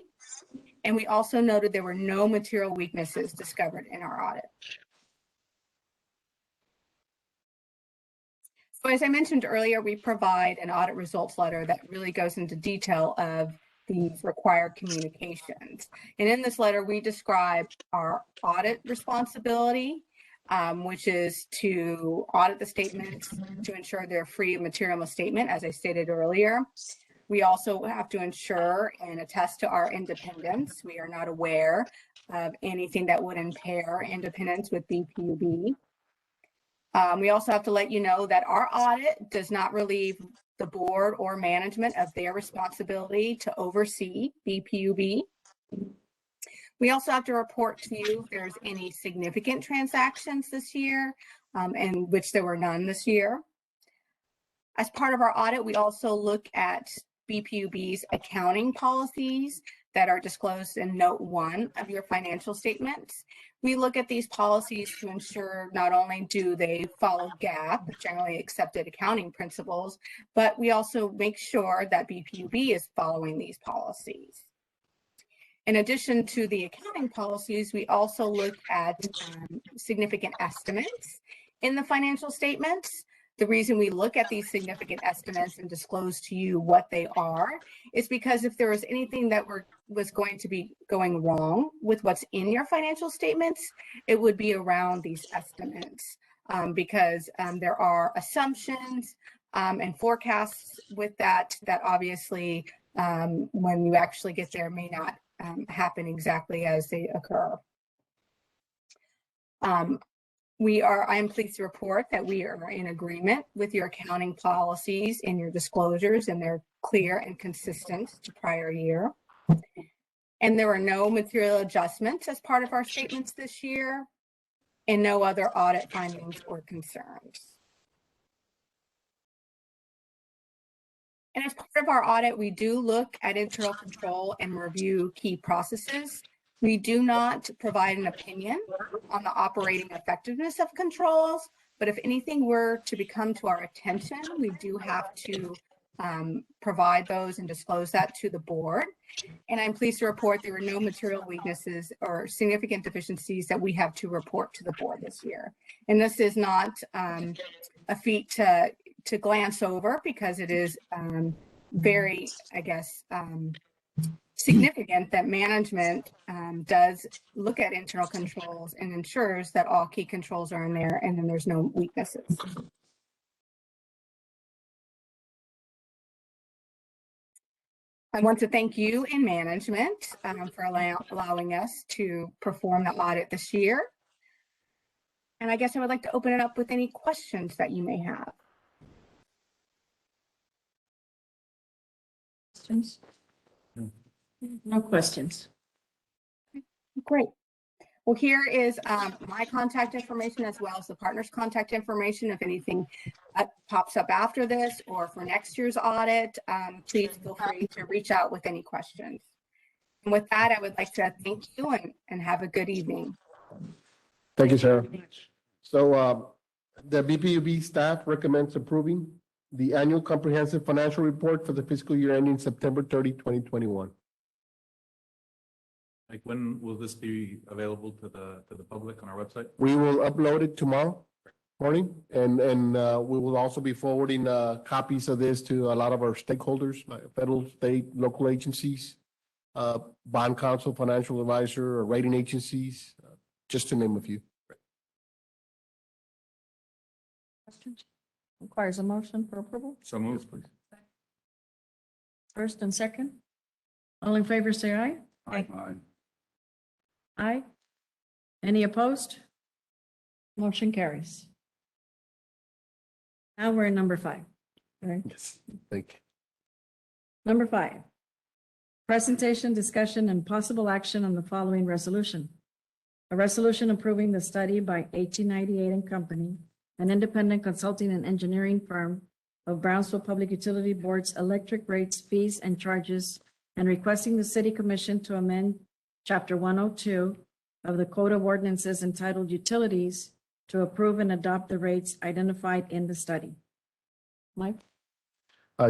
Speaker 11: And we also noted there were no material weaknesses discovered in our audit. So as I mentioned earlier, we provide an audit results letter that really goes into detail of these required communications. And in this letter, we describe our audit responsibility, which is to audit the statements to ensure they're free of material misstatement, as I stated earlier. We also have to ensure and attest to our independence. We are not aware of anything that would impair independence with BPUB. We also have to let you know that our audit does not relieve the board or management of their responsibility to oversee BPUB. We also have to report to you if there's any significant transactions this year, and which there were none this year. As part of our audit, we also look at BPUB's accounting policies that are disclosed in Note 1 of your financial statements. We look at these policies to ensure not only do they follow GAAP, generally accepted accounting principles, but we also make sure that BPUB is following these policies. In addition to the accounting policies, we also look at significant estimates in the financial statements. The reason we look at these significant estimates and disclose to you what they are is because if there was anything that was going to be going wrong with what's in your financial statements, it would be around these estimates, because there are assumptions and forecasts with that obviously when you actually get there may not happen exactly as they occur. I am pleased to report that we are in agreement with your accounting policies and your disclosures, and they're clear and consistent to prior year. And there were no material adjustments as part of our statements this year, and no other audit findings or concerns. And as part of our audit, we do look at internal control and review key processes. We do not provide an opinion on the operating effectiveness of controls, but if anything were to become to our attention, we do have to provide those and disclose that to the board. And I'm pleased to report there were no material weaknesses or significant deficiencies that we have to report to the board this year. And this is not a feat to glance over, because it is very, I guess, significant that management does look at internal controls and ensures that all key controls are in there and then there's no weaknesses. I want to thank you and management for allowing us to perform the audit this year. And I guess I would like to open it up with any questions that you may have.
Speaker 1: Questions? No questions.
Speaker 11: Great. Well, here is my contact information as well as the partner's contact information. If anything pops up after this or for next year's audit, please feel free to reach out with any questions. And with that, I would like to thank you and have a good evening.
Speaker 3: Thank you, Sarah. So the BPUB staff recommends approving the annual comprehensive financial report for the fiscal year ending September 30, 2021.
Speaker 9: Like, when will this be available to the public on our website?
Speaker 3: We will upload it tomorrow morning, and we will also be forwarding copies of this to a lot of our stakeholders, like federal, state, local agencies, bond counsel, financial advisor, or rating agencies, just to name a few.
Speaker 1: Questions? Requires a motion for approval.
Speaker 9: So moved, please.
Speaker 1: First and second. All in favor, say aye.
Speaker 6: Aye.
Speaker 1: Aye. Any opposed? Motion carries. Now we're in number 5. Right.
Speaker 3: Yes. Thank you.
Speaker 1: Number 5, presentation, discussion, and possible action on the following resolution. A resolution approving the study by 1898 and Company, an independent consulting and engineering firm of Brownsville Public Utility Board's electric rates, fees, and charges, and requesting the City Commission to amend Chapter 102 of the Code of Ordinances entitled Utilities to approve and adopt the rates identified in the study. Mike?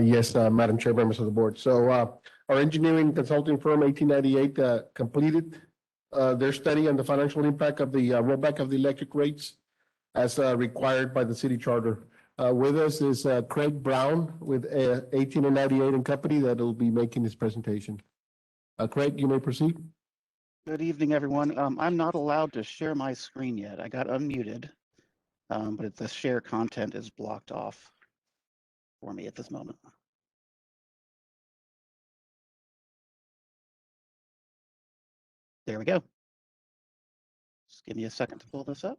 Speaker 3: Yes, Madam Chair, members of the board. So our engineering consulting firm, 1898, completed their study on the financial impact of the rollback of the electric rates as required by the city charter. With us is Craig Brown with 1898 and Company that will be making this presentation. Craig, you may proceed.
Speaker 12: Good evening, everyone. I'm not allowed to share my screen yet. I got unmuted, but the share content is blocked off for me at this moment. There we go. Just give me a second to pull this up.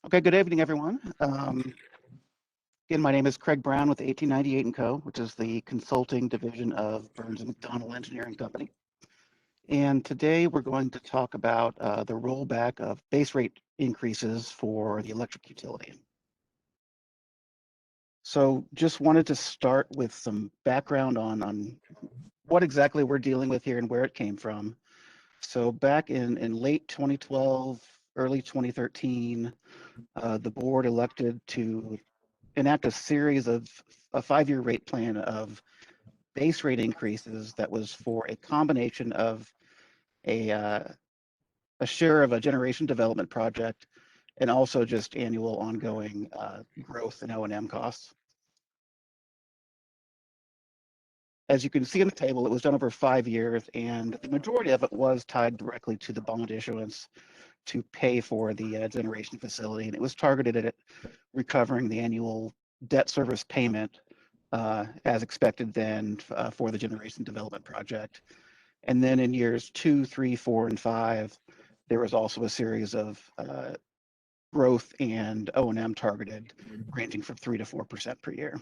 Speaker 12: Okay, good evening, everyone. Again, my name is Craig Brown with 1898 & Co., which is the consulting division of Burns & McDonnell Engineering Company. And today we're going to talk about the rollback of base rate increases for the electric utility. So just wanted to start with some background on what exactly we're dealing with here and where it came from. So back in late 2012, early 2013, the board elected to enact a series of a 5-year rate plan of base rate increases that was for a combination of a share of a generation development project and also just annual ongoing growth in O&M costs. As you can see in the table, it was done over 5 years, and the majority of it was tied directly to the bond issuance to pay for the generation facility, and it was targeted at recovering the annual debt service payment as expected then for the generation development project. And then in years 2, 3, 4, and 5, there was also a series of growth and O&M targeted, ranging from 3 to 4% per year.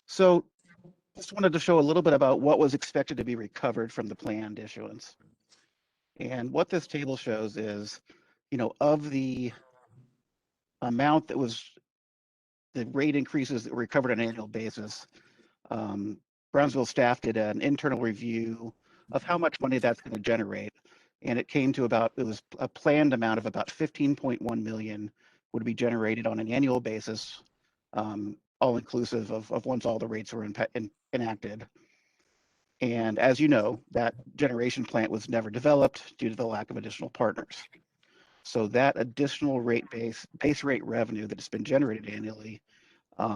Speaker 12: So just wanted to show a little bit about what was expected to be recovered from the planned issuance. And what this table shows is, of the amount that was the rate increases that were recovered on an annual basis, Brownsville staff did an internal review of how much money that's going to generate. And it came to it was a planned amount of about 15.1 million would be generated on an annual basis, all inclusive of once all the rates were enacted. And as you know, that generation plant was never developed due to the lack of additional partners. So that additional base rate revenue that has been generated annually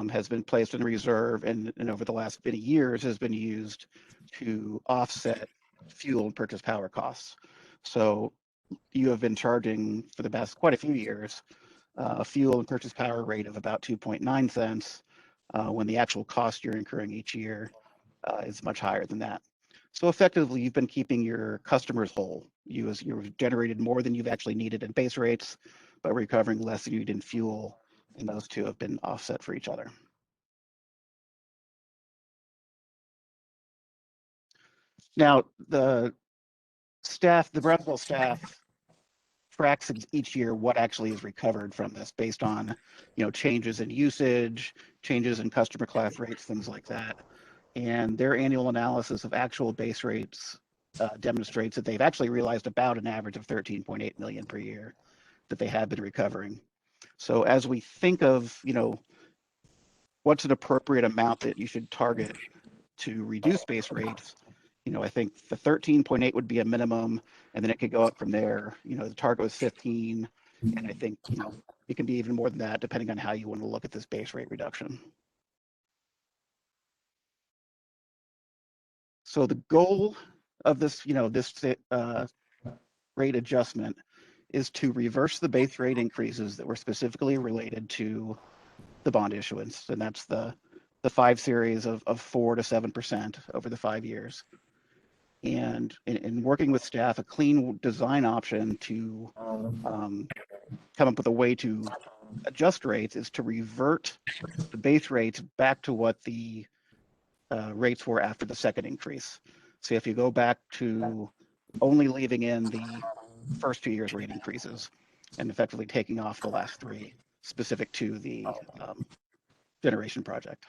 Speaker 12: has been placed in reserve, and over the last many years has been used to offset fuel and purchase power costs. So you have been charging for the past quite a few years a fuel and purchase power rate of about 2.9 cents when the actual cost you're incurring each year is much higher than that. So effectively, you've been keeping your customers whole. You've generated more than you've actually needed in base rates, but recovering less than you did in fuel, and those two have been offset for each other. Now, the Brownsville staff tracks each year what actually is recovered from this based on, changes in usage, changes in customer class rates, things like that. And their annual analysis of actual base rates demonstrates that they've actually realized about an average of 13.8 million per year that they have been recovering. So as we think of, what's an appropriate amount that you should target to reduce base rates, I think the 13.8 would be a minimum, and then it could go up from there. The target was 15, and I think, it can be even more than that depending on how you want to look at this base rate reduction. So the goal of this, this rate adjustment is to reverse the base rate increases that were specifically related to the bond issuance, and that's the 5 series of 4 to 7% over the 5 years. And in working with staff, a clean design option to come up with a way to adjust rates is to revert the base rates back to what the rates were after the second increase. So if you go back to only leaving in the first 2 years rate increases and effectively taking off the last 3 specific to the generation project.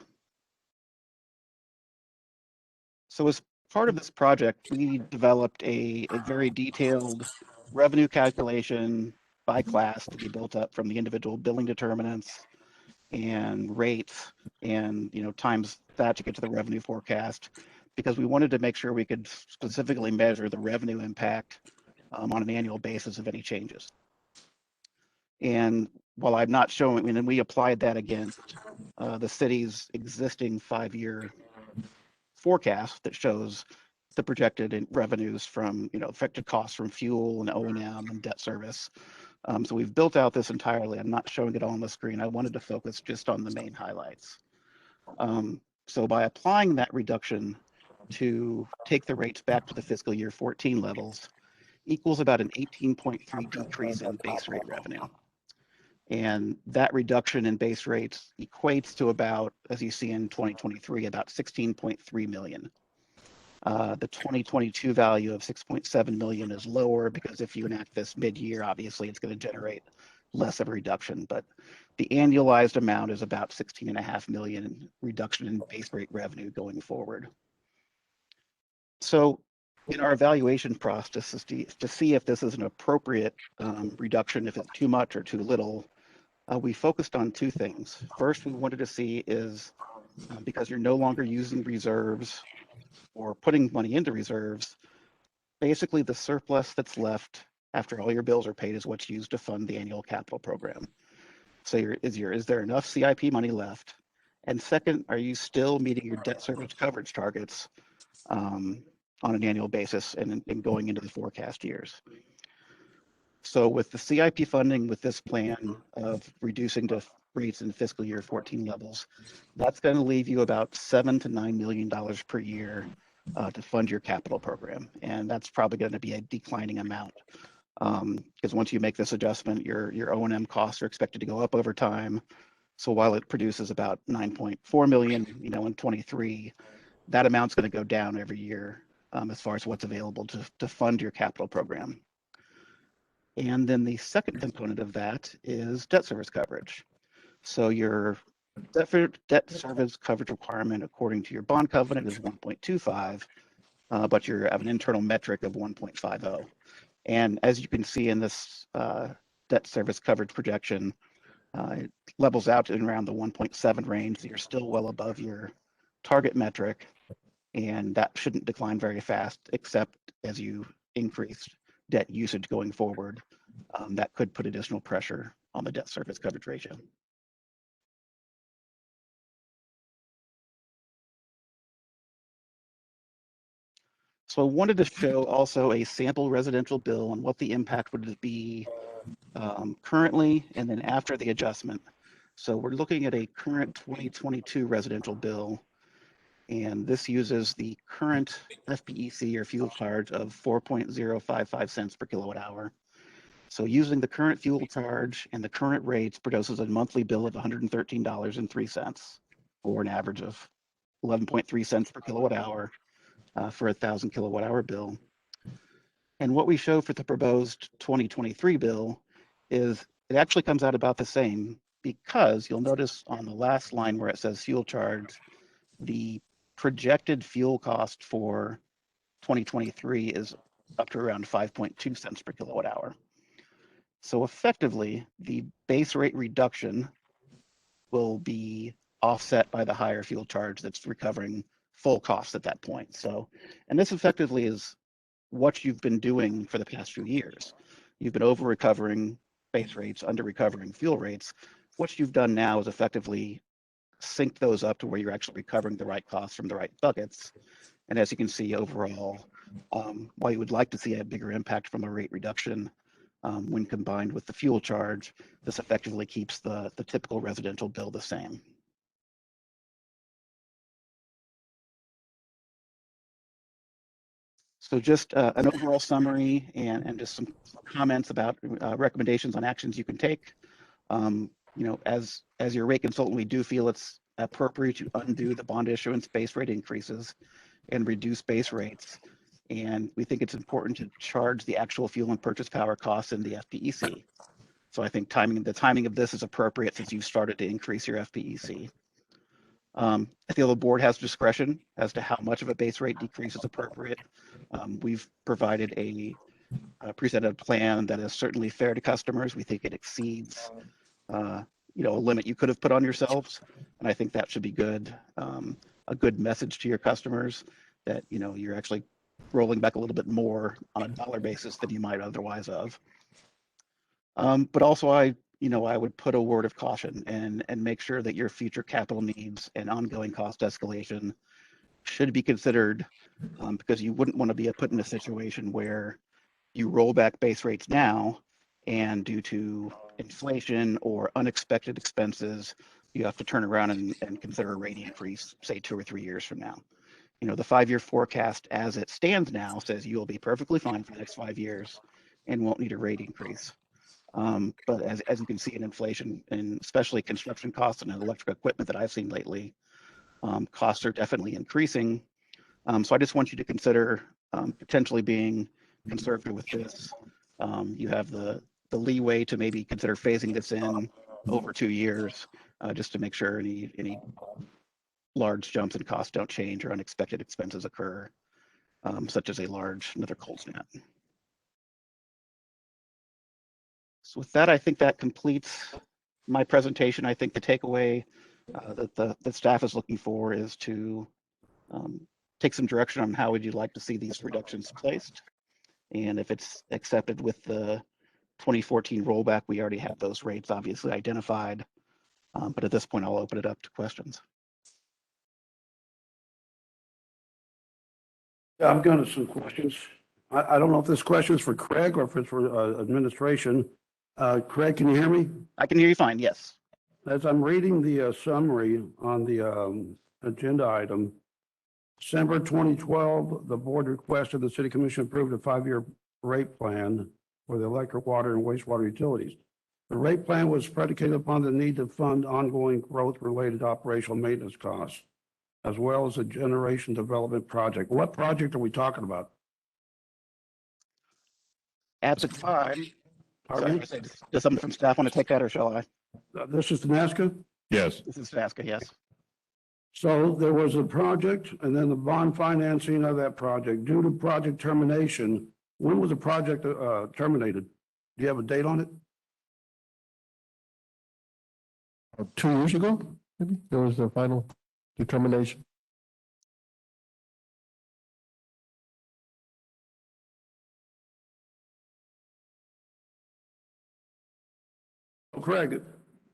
Speaker 12: So as part of this project, we developed a very detailed revenue calculation by class to be built up from the individual billing determinants and rates and, times that to get to the revenue forecast, because we wanted to make sure we could specifically measure the revenue impact on an annual basis of any changes. And while I'm not showing, and then we applied that against the city's existing 5-year forecast that shows the projected revenues from, affected costs from fuel and O&M and debt service. So we've built out this entirely. I'm not showing it all on the screen. I wanted to focus just on the main highlights. So by applying that reduction to take the rates back to the fiscal year 14 levels equals about an 18.3 decrease in base rate revenue. And that reduction in base rates equates to about, as you see in 2023, about 16.3 million. The 2022 value of 6.7 million is lower because if you enact this mid-year, obviously it's going to generate less of a reduction, but the annualized amount is about 16.5 million reduction in base rate revenue going forward. So in our evaluation process to see if this is an appropriate reduction, if it's too much or too little, we focused on 2 things. First, we wanted to see is because you're no longer using reserves or putting money into reserves, basically the surplus that's left after all your bills are paid is what's used to fund the annual capital program. So is there enough CIP money left? And second, are you still meeting your debt service coverage targets on an annual basis and going into the forecast years? So with the CIP funding, with this plan of reducing to rates in fiscal year 14 levels, that's going to leave you about $7 to $9 million per year to fund your capital program. And that's probably going to be a declining amount. Because once you make this adjustment, your O&M costs are expected to go up over time. So while it produces about 9.4 million, in 23, that amount's going to go down every year as far as what's available to fund your capital program. And then the second component of that is debt service coverage. So your debt service coverage requirement according to your bond covenant is 1.25, but you have an internal metric of 1.50. And as you can see in this debt service coverage projection, it levels out in around the 1.7 range. So you're still well above your target metric, and that shouldn't decline very fast, except as you increase debt usage going forward. That could put additional pressure on the debt service coverage ratio. So I wanted to show also a sample residential bill and what the impact would be currently and then after the adjustment. So we're looking at a current 2022 residential bill, and this uses the current FPEC or fuel charge of 4.055 cents per kilowatt hour. So using the current fuel charge and the current rates produces a monthly bill of $113.03, or an average of 11.3 cents per kilowatt hour for a 1,000 kilowatt hour bill. And what we show for the proposed 2023 bill is it actually comes out about the same, because you'll notice on the last line where it says fuel charge, the projected fuel cost for 2023 is up to around 5.2 cents per kilowatt hour. So effectively, the base rate reduction will be offset by the higher fuel charge that's recovering full cost at that point. So, and this effectively is what you've been doing for the past few years. You've been over recovering base rates, under recovering fuel rates. What you've done now is effectively sync those up to where you're actually recovering the right costs from the right buckets. And as you can see overall, while you would like to see a bigger impact from a rate reduction, when combined with the fuel charge, this effectively keeps the typical residential bill the same. So just an overall summary and just some comments about recommendations on actions you can take. As your rate consultant, we do feel it's appropriate to undo the bond issuance base rate increases and reduce base rates. And we think it's important to charge the actual fuel and purchase power costs in the FPEC. So I think the timing of this is appropriate since you've started to increase your FPEC. I feel the board has discretion as to how much of a base rate decrease is appropriate. We've provided a presented plan that is certainly fair to customers. We think it exceeds a limit you could have put on yourselves, and I think that should be good. A good message to your customers that you're actually rolling back a little bit more on a dollar basis than you might otherwise have. But also I would put a word of caution and make sure that your future capital needs and ongoing cost escalation should be considered, because you wouldn't want to be put in a situation where you roll back base rates now and due to inflation or unexpected expenses, you have to turn around and consider a rate increase, say 2 or 3 years from now. The 5-year forecast as it stands now says you will be perfectly fine for the next 5 years and won't need a rate increase. But as you can see in inflation, and especially construction costs and electric equipment that I've seen lately, costs are definitely increasing. So I just want you to consider potentially being conservative with this. You have the leeway to maybe consider phasing this in over 2 years, just to make sure any large jumps in costs don't change or unexpected expenses occur, such as another cold snap. So with that, I think that completes my presentation. I think the takeaway that the staff is looking for is to take some direction on how would you like to see these reductions placed. And if it's accepted with the 2014 rollback, we already have those rates obviously identified. But at this point, I'll open it up to questions.
Speaker 6: Yeah, I'm going to some questions. I don't know if this question is for Craig or if it's for administration. Craig, can you hear me?
Speaker 12: I can hear you fine, yes.
Speaker 6: As I'm reading the summary on the agenda item, December 2012, the board requested the city commission approve a 5-year rate plan for the electric, water, and wastewater utilities. The rate plan was predicated upon the need to fund ongoing growth-related operational maintenance costs, as well as a generation development project. What project are we talking about?
Speaker 12: At the time,
Speaker 6: Pardon me?
Speaker 12: does someone from staff want to take that or shall I?
Speaker 6: This is Nenaska?
Speaker 4: Yes.
Speaker 12: This is Vasca, yes.
Speaker 6: So there was a project and then the bond financing of that project due to project termination. When was the project terminated? Do you have a date on it?
Speaker 3: 2 years ago, maybe, there was the final determination.
Speaker 6: Craig,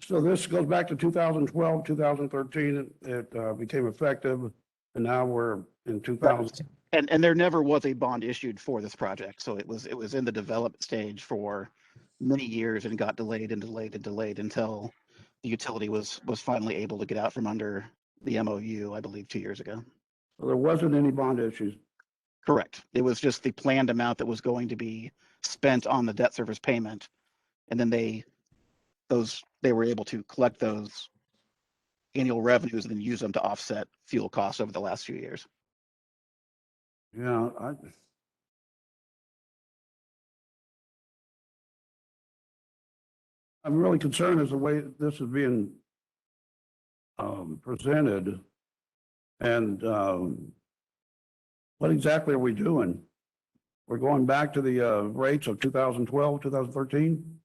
Speaker 6: so this goes back to 2012, 2013, it became effective, and now we're in 2000.
Speaker 12: And there never was a bond issued for this project, so it was in the development stage for many years and got delayed and delayed and delayed until the utility was finally able to get out from under the MOU, I believe, 2 years ago.
Speaker 6: So there wasn't any bond issues.
Speaker 12: Correct. It was just the planned amount that was going to be spent on the debt service payment, and then they were able to collect those annual revenues and then use them to offset fuel costs over the last few years.
Speaker 6: Yeah, I'm really concerned as the way this is being presented. And what exactly are we doing? We're going back to the rates of 2012, 2013?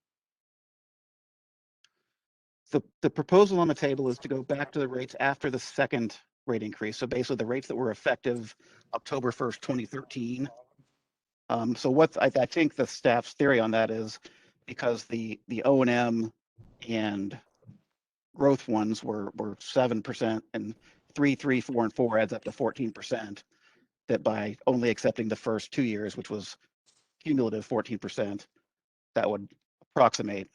Speaker 12: The proposal on the table is to go back to the rates after the second rate increase. So basically the rates that were effective October 1st, 2013. So what I think the staff's theory on that is because the O&M and growth ones were 7% and 3, 3, 4, and 4 adds up to 14%, that by only accepting the first 2 years, which was cumulative 14%, that would approximate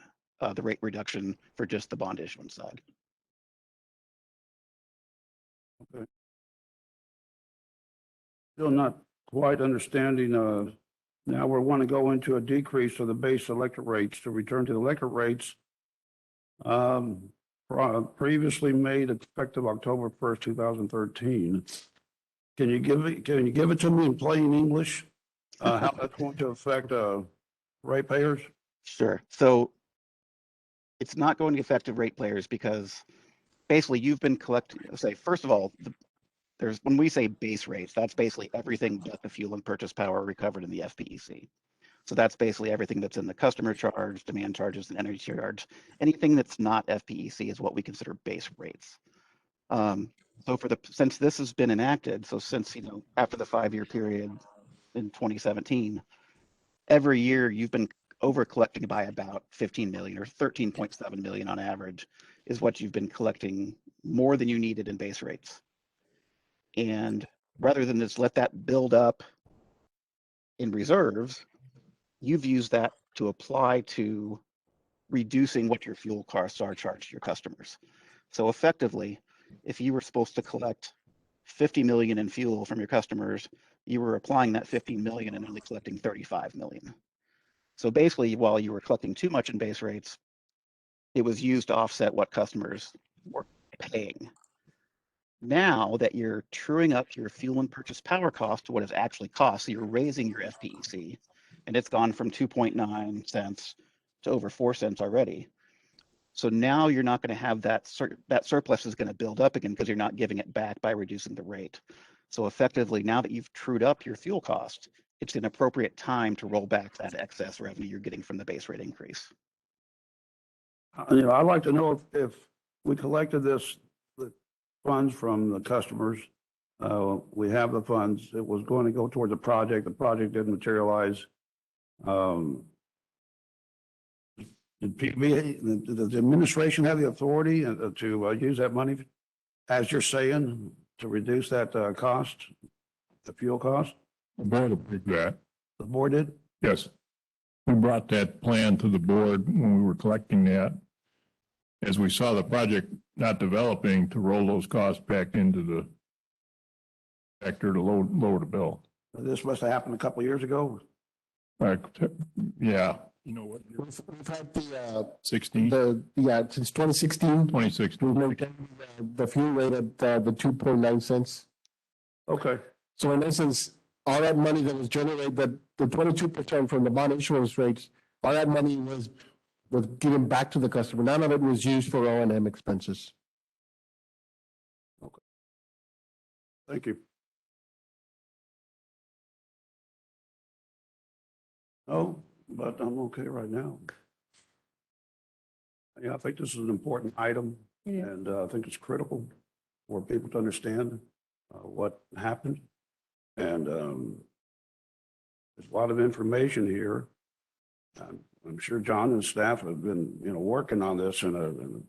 Speaker 12: the rate reduction for just the bond issuance side.
Speaker 6: Okay. Still not quite understanding. Now we want to go into a decrease of the base electric rates to return to the electric rates previously made effective October 1st, 2013. Can you give it to me in plain English? How that's going to affect ratepayers?
Speaker 12: Sure. So it's not going to affect the ratepayers because basically you've been collecting, say, first of all, when we say base rates, that's basically everything but the fuel and purchase power recovered in the FPEC. So that's basically everything that's in the customer charge, demand charges, and energy charge. Anything that's not FPEC is what we consider base rates. So since this has been enacted, so since, after the 5-year period in 2017, every year you've been over collecting by about 15 million or 13.7 million on average is what you've been collecting more than you needed in base rates. And rather than just let that build up in reserves, you've used that to apply to reducing what your fuel costs are charged to your customers. So effectively, if you were supposed to collect 50 million in fuel from your customers, you were applying that 15 million and only collecting 35 million. So basically, while you were collecting too much in base rates, it was used to offset what customers were paying. Now that you're truing up your fuel and purchase power cost to what it actually costs, so you're raising your FPEC, and it's gone from 2.9 cents to over 4 cents already. So now you're not going to have that surplus is going to build up again because you're not giving it back by reducing the rate. So effectively, now that you've trued up your fuel cost, it's an appropriate time to roll back that excess revenue you're getting from the base rate increase.
Speaker 6: I'd like to know if we collected the funds from the customers. We have the funds. It was going to go towards a project. The project didn't materialize. Did the administration have the authority to use that money, as you're saying, to reduce that cost, the fuel cost?
Speaker 4: The board approved that.
Speaker 6: The board did?
Speaker 4: Yes. We brought that plan to the board when we were collecting that. As we saw the project not developing, to roll those costs back into the factor to lower the bill.
Speaker 6: This must have happened a couple of years ago.
Speaker 4: Like, yeah, you know what,
Speaker 3: We've had the,
Speaker 4: 16,
Speaker 3: since 2016,
Speaker 4: 2016.
Speaker 3: we've maintained the fuel rate at the 2.9 cents.
Speaker 6: Okay.
Speaker 3: So in essence, all that money that was generated, the 22% from the bond issuance rates, all that money was given back to the customer. None of it was used for O&M expenses.
Speaker 6: Thank you. Oh, but I'm okay right now. Yeah, I think this is an important item,
Speaker 1: Yeah.
Speaker 6: and I think it's critical for people to understand what happened. And there's a lot of information here. I'm sure John and staff have been, working on this to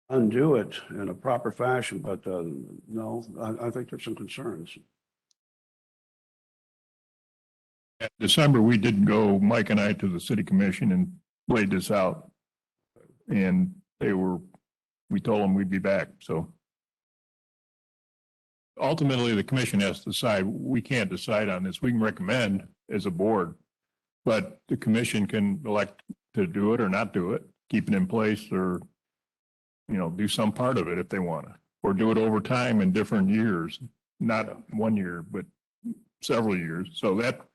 Speaker 6: undo it in a proper fashion, but no, I think there's some concerns.
Speaker 4: In December, we did go, Mike and I, to the city commission and laid this out. And we told them we'd be back, so. Ultimately, the commission has to decide. We can't decide on this. We can recommend as a board, but the commission can elect to do it or not do it, keep it in place, or, do some part of it if they want to, or do it over time in different years, not 1 year, but several years. So that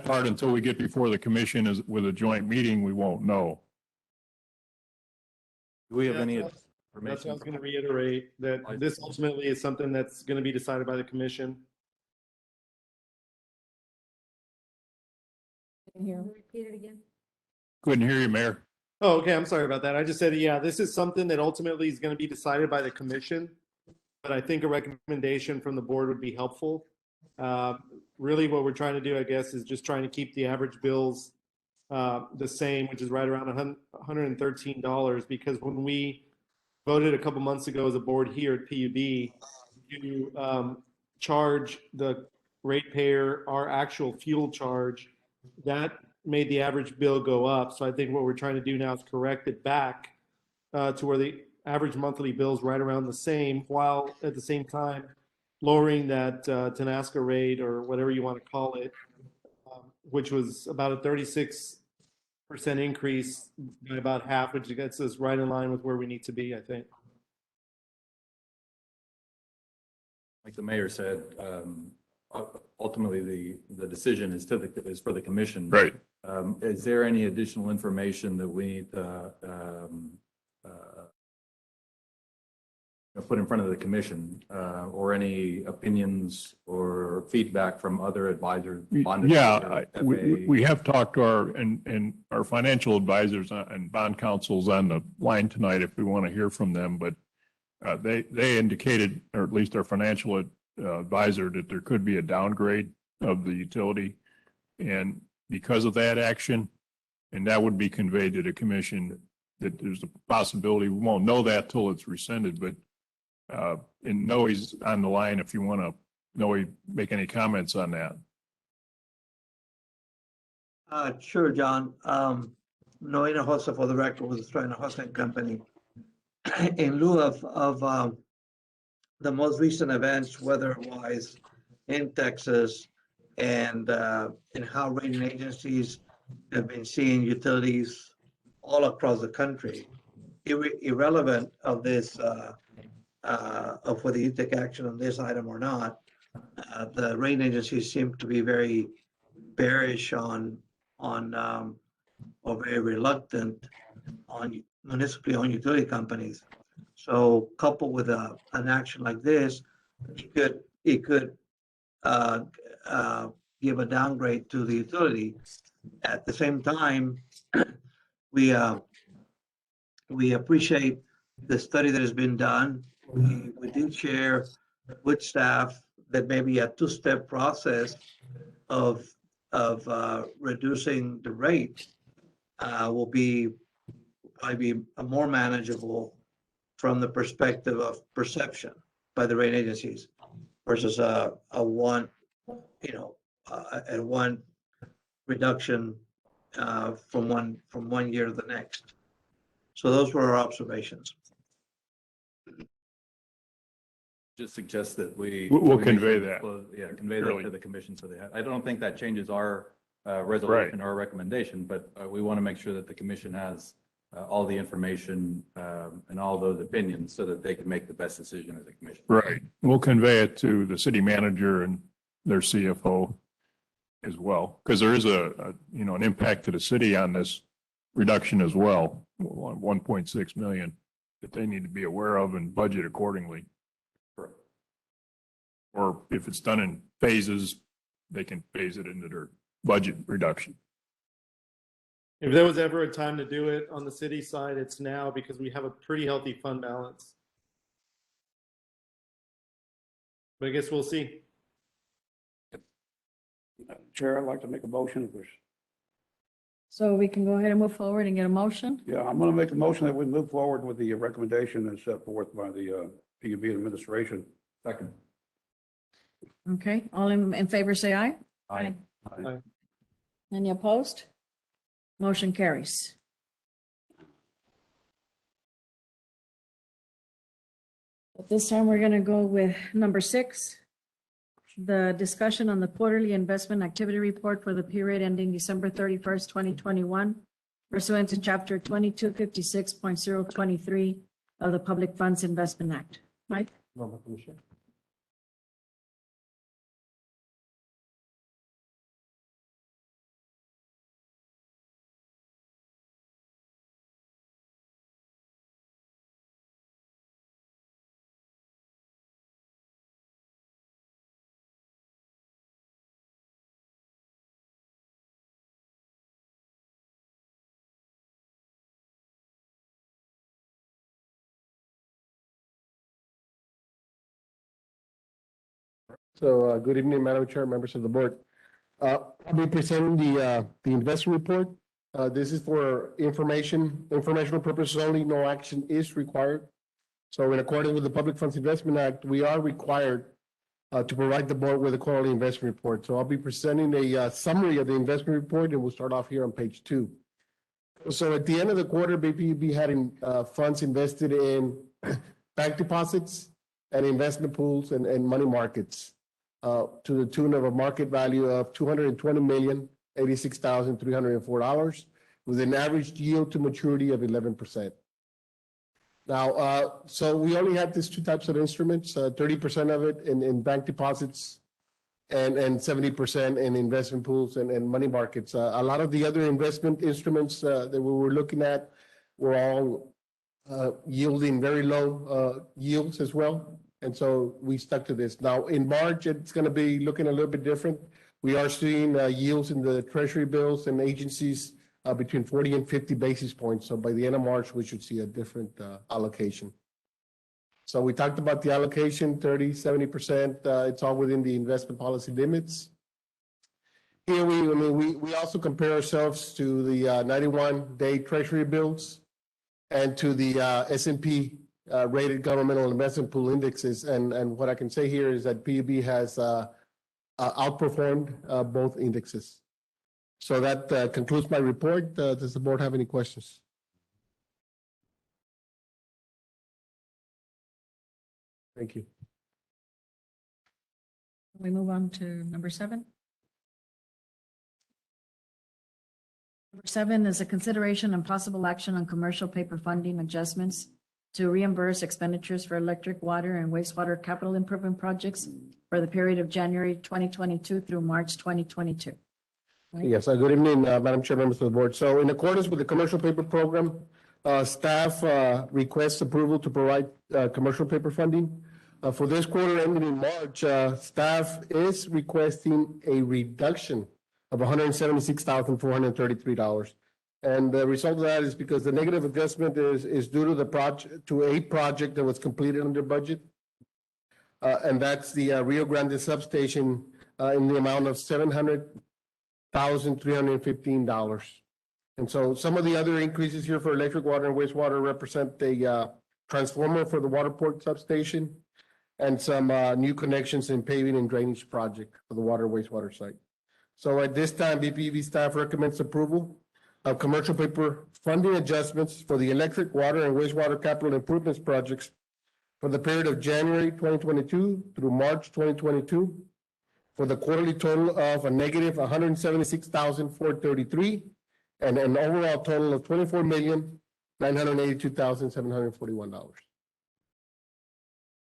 Speaker 4: part, until we get before the commission is with a joint meeting, we won't know.
Speaker 9: Do we have any
Speaker 10: That's what I
Speaker 9: information?
Speaker 10: was going to reiterate, that this ultimately is something that's going to be decided by the commission.
Speaker 2: Repeat it again.
Speaker 4: Couldn't hear you, Mayor.
Speaker 10: Oh, okay, I'm sorry about that. I just said, yeah, this is something that ultimately is going to be decided by the commission. But I think a recommendation from the board would be helpful. Really what we're trying to do, I guess, is just trying to keep the average bills the same, which is right around $113, because when we voted a couple months ago as a board here at PUD to charge the ratepayer our actual fuel charge, that made the average bill go up. So I think what we're trying to do now is correct it back to where the average monthly bill is right around the same, while at the same time lowering that Tenasca rate, or whatever you want to call it, which was about a 36% increase by about half, which gets us right in line with where we need to be, I think.
Speaker 9: Like the mayor said, ultimately the decision is for the commission.
Speaker 4: Right.
Speaker 9: Is there any additional information that we need to put in front of the commission, or any opinions or feedback from other advisors?
Speaker 4: Yeah, we have talked to our financial advisors and bond counsels on the line tonight if we want to hear from them, but they indicated, or at least our financial advisor, that there could be a downgrade of the utility. And because of that action, and that would be conveyed to the commission, that there's a possibility, we won't know that till it's rescinded, but and Noe's on the line if you want to, Noe, make any comments on that.
Speaker 13: Sure, John. Noe Hinojosa, for the record, with the Strike Hinojosa Company. In lieu of the most recent events weather-wise in Texas, and how rating agencies have been seeing utilities all across the country, irrelevant of this, of whether you take action on this item or not, the rating agencies seem to be very bearish on or very reluctant on municipally owned utility companies. So coupled with an action like this, it could give a downgrade to the utility. At the same time, we appreciate the study that has been done. We did share with staff that maybe a two-step process of reducing the rate will probably be more manageable from the perspective of perception by the rate agencies versus a one at one reduction from one year to the next. So those were our observations.
Speaker 9: Just suggest that we.
Speaker 4: We'll
Speaker 9: we make
Speaker 4: convey
Speaker 9: sure to
Speaker 4: that.
Speaker 9: Yeah, convey that
Speaker 4: Surely.
Speaker 9: to the commission so they have, I don't think that changes our resolution or recommendation, but we want to make sure that the commission has all the information and all those opinions so that they can make the best decision as a commission.
Speaker 4: Right. We'll convey it to the city manager and their CFO as well, because there is an impact to the city on this reduction as well, 1.6 million that they need to be aware of and budget accordingly. Or if it's done in phases, they can phase it into their budget reduction.
Speaker 10: If there was ever a time to do it on the city side, it's now because we have a pretty healthy fund balance. But I guess we'll see.
Speaker 6: Chair, I'd like to make a motion if there's.
Speaker 1: So we can go ahead and move forward and get a motion?
Speaker 6: Yeah, I'm going to make a motion that we move forward with the recommendation as set forth by the PUB administration.
Speaker 9: Second.
Speaker 1: Okay, all in favor, say aye.
Speaker 9: Aye.
Speaker 10: Aye.
Speaker 1: Any opposed? Motion carries. At this time, we're going to go with number 6, the discussion on the quarterly investment activity report for the period ending December 31st, 2021, pursuant to Chapter 2256.023 of the Public Funds Investment Act. Mike?
Speaker 3: So, good evening, Madam Chair, members of the board. I'll be presenting the investment report. This is for informational purposes only. No action is required. So in accordance with the Public Funds Investment Act, we are required to provide the board with a quarterly investment report. So I'll be presenting a summary of the investment report, and we'll start off here on page 2. So at the end of the quarter, BPUB had funds invested in bank deposits and investment pools and money markets to the tune of a market value of $220,086,304 with an average yield to maturity of 11%. Now, so we only had these 2 types of instruments, 30% of it in bank deposits and 70% in investment pools and money markets. A lot of the other investment instruments that we were looking at were all yielding very low yields as well. And so we stuck to this. Now, in March, it's going to be looking a little bit different. We are seeing yields in the treasury bills and agencies between 40 and 50 basis points. So by the end of March, we should see a different allocation. So we talked about the allocation, 30, 70%. It's all within the investment policy limits. Here we also compare ourselves to the 91-day treasury bills and to the S&P rated governmental investment pool indexes. And what I can say here is that PUB has outperformed both indexes. So that concludes my report. Does the board have any questions? Thank you.
Speaker 1: We move on to number 7. Number 7 is a consideration and possible action on commercial paper funding adjustments to reimburse expenditures for electric, water, and wastewater capital improvement projects for the period of January 2022 through March 2022.
Speaker 3: Yes, good evening, Madam Chair, members of the board. So in accordance with the commercial paper program, staff requests approval to provide commercial paper funding. For this quarter ending in March, staff is requesting a reduction of $176,433. And the result of that is because the negative adjustment is due to the a project that was completed under budget. And that's the Rio Grande substation in the amount of $700,315. And so some of the other increases here for electric, water, and wastewater represent a transformer for the Waterport substation and some new connections in paving and drainage project for the water wastewater site. So at this time, BPV staff recommends approval of commercial paper funding adjustments for the electric, water, and wastewater capital improvements projects for the period of January 2022 through March 2022 for the quarterly total of a negative 176,433 and an overall total of $24,982,741.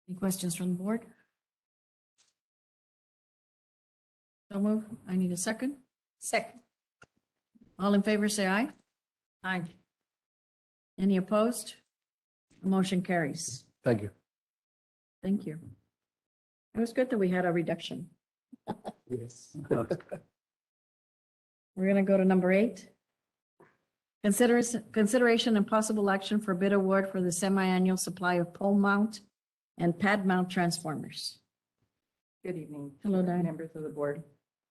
Speaker 1: Any questions from the board? So move. I need a second.
Speaker 2: Second.
Speaker 1: All in favor, say aye.
Speaker 2: Aye.
Speaker 1: Any opposed? Motion carries.
Speaker 3: Thank you.
Speaker 1: Thank you. It was good that we had a reduction.
Speaker 3: Yes.
Speaker 1: We're going to go to number 8. Consideration and possible action for bid award for the semi-annual supply of pole mount and pad mount transformers.
Speaker 14: Good evening.
Speaker 1: Hello, Diane.
Speaker 14: Members of the board.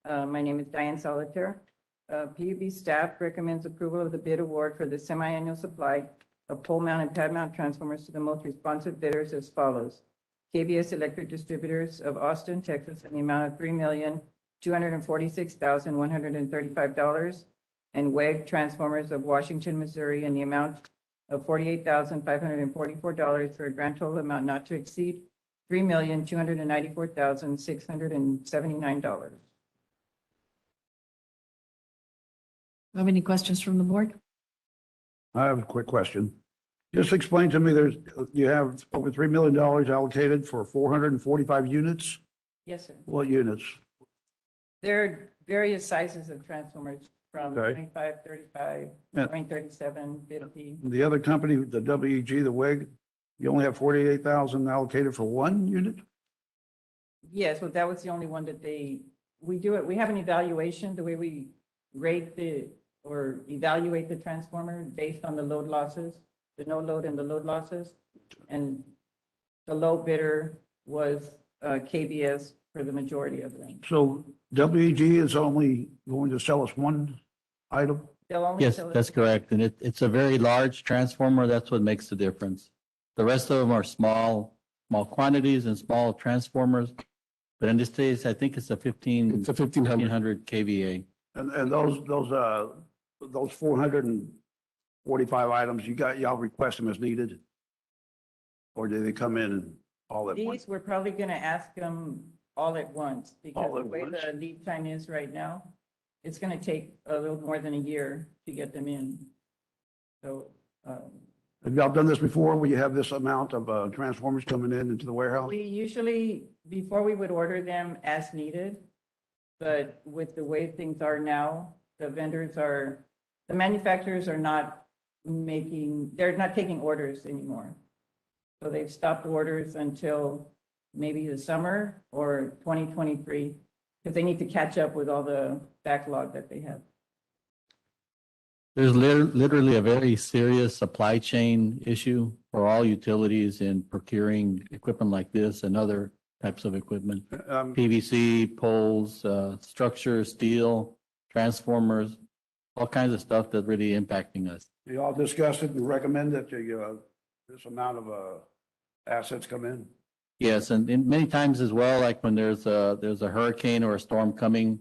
Speaker 14: My name is Diane Solitaire. PUB staff recommends approval of the bid award for the semi-annual supply of pole mount and pad mount transformers to the most responsive bidders as follows. KBS Electric Distributors of Austin, Texas, in the amount of $3,246,135, and WEG Transformers of Washington, Missouri, in the amount of $48,544 for a grand total amount not to exceed $3,294,679.
Speaker 1: Have any questions from the board?
Speaker 6: I have a quick question. Just explain to me, you have over $3 million allocated for 445 units?
Speaker 14: Yes, sir.
Speaker 6: What units?
Speaker 14: There are various sizes of transformers from
Speaker 6: Okay.
Speaker 14: 25, 35,
Speaker 6: Yeah.
Speaker 14: 37, 50.
Speaker 6: The other company, the WEG, the WEG, you only have 48,000 allocated for one unit?
Speaker 14: Yes, well, that was the only one that we do it, we have an evaluation, the way we rate or evaluate the transformer based on the load losses, the no load and the load losses. And the low bidder was KBS for the majority of them.
Speaker 6: So WEG is only going to sell us one item?
Speaker 14: They'll only
Speaker 9: Yes,
Speaker 14: sell it-
Speaker 9: that's correct. And it's a very large transformer. That's what makes the difference. The rest of them are small quantities and small transformers. But in this case, I think it's a 1500 kVA.
Speaker 6: And those 445 items, y'all request them as needed? Or do they come in all at once?
Speaker 14: These, we're probably going to ask them all at once because
Speaker 6: All
Speaker 14: the
Speaker 6: at
Speaker 14: way
Speaker 6: once?
Speaker 14: the lead time is right now, it's going to take a little more than a year to get them in. So,
Speaker 6: Have y'all done this before, where you have this amount of transformers coming into the warehouse?
Speaker 14: we usually, before we would order them as needed, but with the way things are now, the manufacturers are not they're not taking orders anymore. So they've stopped orders until maybe the summer or 2023, because they need to catch up with all the backlog that they have.
Speaker 9: There's literally a very serious supply chain issue for all utilities in procuring equipment like this and other types of equipment. PVC, poles, structure, steel, transformers, all kinds of stuff that's really impacting us.
Speaker 6: Y'all discussed it and recommend that this amount of assets come in?
Speaker 9: Yes, and many times as well, like when there's a hurricane or a storm coming,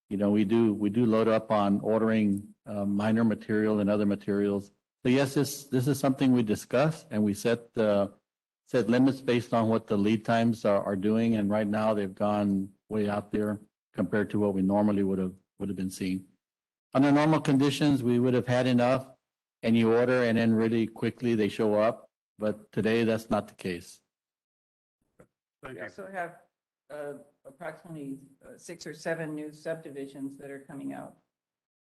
Speaker 9: we do load up on ordering minor material and other materials. So yes, this is something we discuss, and we set limits based on what the lead times are doing. And right now they've gone way out there compared to what we normally would have been seeing. Under normal conditions, we would have had enough, and you order and then really quickly they show up. But today that's not the case.
Speaker 14: We also have approximately 6 or 7 new subdivisions that are coming out.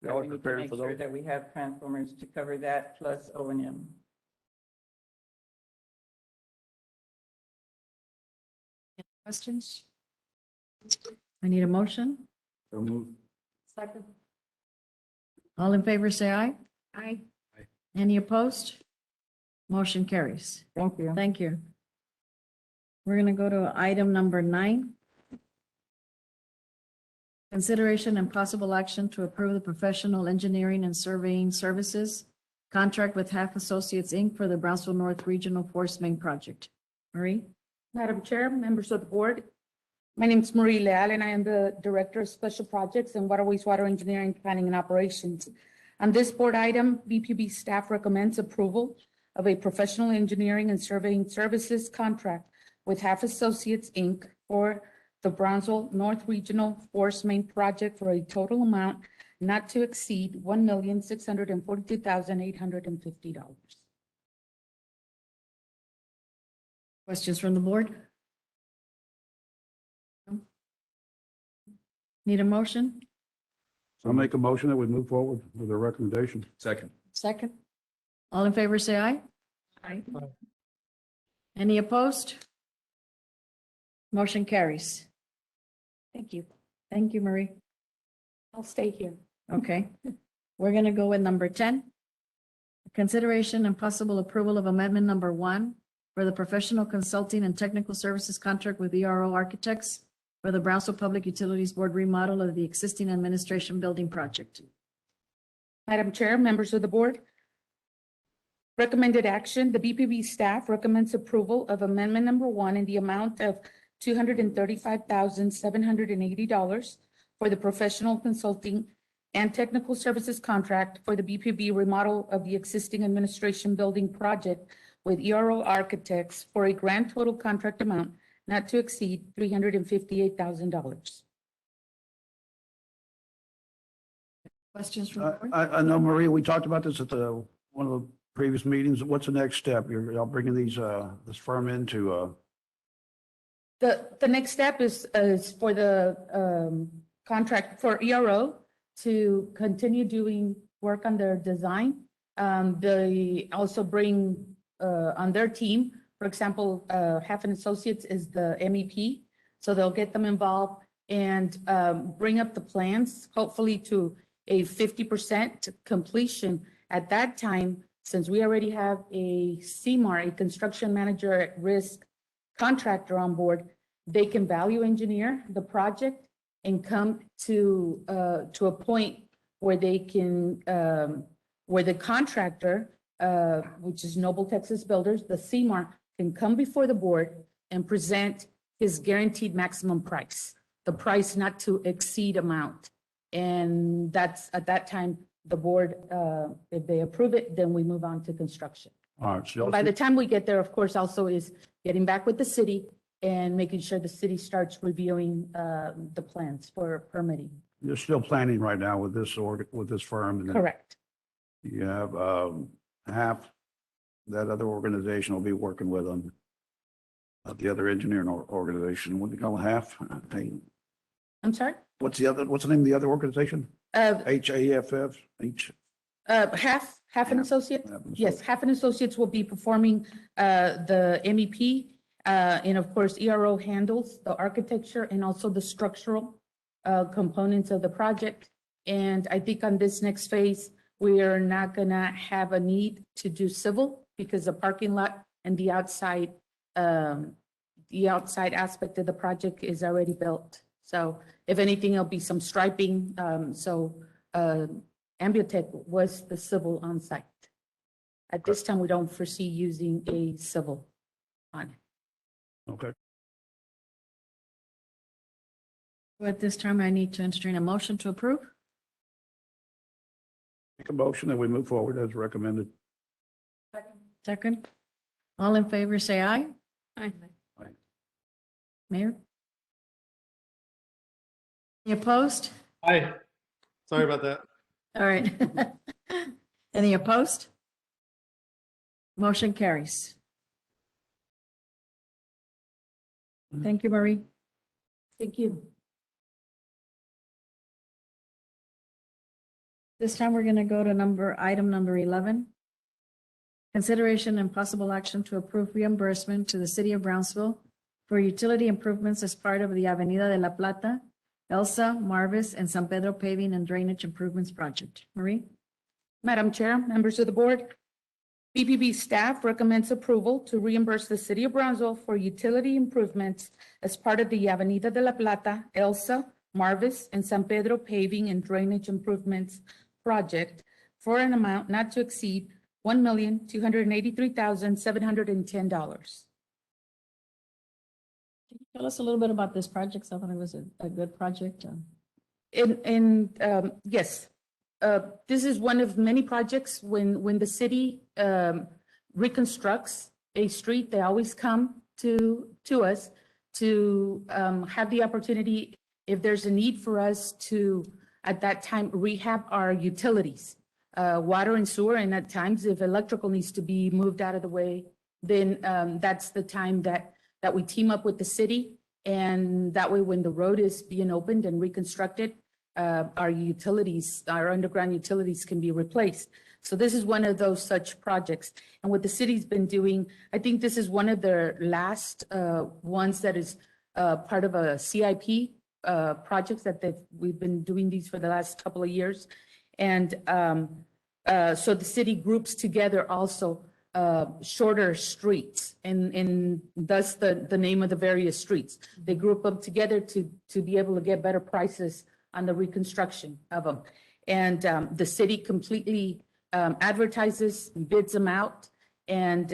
Speaker 6: Y'all are
Speaker 14: We need to
Speaker 6: prepared
Speaker 14: make
Speaker 6: for
Speaker 14: sure
Speaker 6: those?
Speaker 14: that we have transformers to cover that plus O&M.
Speaker 1: Questions? I need a motion.
Speaker 9: So move.
Speaker 1: Second. All in favor, say aye. Aye. Any opposed? Motion carries.
Speaker 14: Thank you.
Speaker 1: Thank you. We're going to go to item number 9. Consideration and possible action to approve the professional engineering and surveying services contract with Half Associates, Inc. for the Brownsville North Regional Force Main Project. Marie?
Speaker 15: Madam Chair, members of the board, my name is Marie Leal, and I am the Director of Special Projects and Water Wastewater Engineering Planning and Operations. On this board item, BPB staff recommends approval of a professional engineering and surveying services contract with Half Associates, Inc. for the Brownsville North Regional Force Main Project for a total amount not to exceed $1,642,850.
Speaker 1: Questions from the board? No? Need a motion?
Speaker 6: I'll make a motion that we move forward with the recommendation.
Speaker 9: Second.
Speaker 1: Second? All in favor, say aye. Aye. Any opposed? Motion carries. Thank you. Thank you, Marie.
Speaker 15: I'll stay here.
Speaker 1: Okay. We're going to go with number 10. Consideration and possible approval of amendment number 1 for the professional consulting and technical services contract with ERO Architects for the Brownsville Public Utilities Board remodel of the existing administration building project.
Speaker 15: Madam Chair, members of the board, recommended action, the BPB staff recommends approval of amendment number 1 in the amount of $235,780 for the professional consulting and technical services contract for the BPB remodel of the existing administration building project with ERO Architects for a grand total contract amount not to exceed $358,000.
Speaker 1: Questions from the board?
Speaker 6: I know, Maria, we talked about this at one of the previous meetings. What's the next step? Y'all bringing this firm into,
Speaker 15: The next step is for the contract for ERO to continue doing work on their design. They also bring on their team, for example, Half and Associates is the MEP, so they'll get them involved and bring up the plans, hopefully to a 50% completion. At that time, since we already have a CMAR, a construction manager at risk contractor on board, they can value engineer the project and come to a point where they can, where the contractor, which is Noble Texas Builders, the CMAR, can come before the board and present his guaranteed maximum price, the price not to exceed amount. And that's, at that time, the board, if they approve it, then we move on to construction.
Speaker 6: all right, so
Speaker 15: By the time we get there, of course, also is getting back with the city and making sure the city starts reviewing the plans for permitting.
Speaker 6: you're still planning right now with this firm? and then
Speaker 15: Correct.
Speaker 6: You have half, that other organization will be working with them. The other engineering organization, what do you call it, half? Hey,
Speaker 15: I'm sorry?
Speaker 6: what's the name of the other organization? HAFF,
Speaker 15: Half an Associate? Yes, Half an Associates will be performing the MEP. And of course, ERO handles the architecture and also the structural components of the project. And I think on this next phase, we are not gonna have a need to do civil because the parking lot and the outside aspect of the project is already built. So if anything, it'll be some striping. Ambutech was the civil on site. At this time, we don't foresee using a civil on it.
Speaker 6: Okay.
Speaker 1: At this time, I need to entertain a motion to approve.
Speaker 6: Make a motion that we move forward as recommended.
Speaker 1: Second. All in favor, say aye. Aye.
Speaker 6: Aye.
Speaker 1: Mayor? Any opposed?
Speaker 10: Hi. Sorry about that.
Speaker 1: All right. Any opposed? Motion carries. Thank you, Marie.
Speaker 15: Thank you.
Speaker 1: This time, we're going to go to item number 11. Consideration and possible action to approve reimbursement to the city of Brownsville for utility improvements as part of the Avenida de la Plata, Elsa, Marvis, and San Pedro paving and drainage improvements project. Marie?
Speaker 15: Madam Chair, members of the board, BPB staff recommends approval to reimburse the city of Brownsville for utility improvements as part of the Avenida de la Plata, Elsa, Marvis, and San Pedro paving and drainage improvements project for an amount not to exceed $1,283,710.
Speaker 1: Tell us a little bit about this project. I thought it was a good project.
Speaker 15: Yes, this is one of many projects when the city reconstructs a street, they always come to us to have the opportunity, if there's a need for us to, at that time, rehab our utilities, water and sewer, and at times if electrical needs to be moved out of the way, then that's the time that we team up with the city. And that way, when the road is being opened and reconstructed, our utilities, our underground utilities can be replaced. So this is one of those such projects. And what the city's been doing, I think this is one of their last ones that is part of a CIP projects we've been doing these for the last couple of years. And so the city groups together also shorter streets, and thus the name of the various streets. They group them together to be able to get better prices on the reconstruction of them. And the city completely advertises, bids them out, and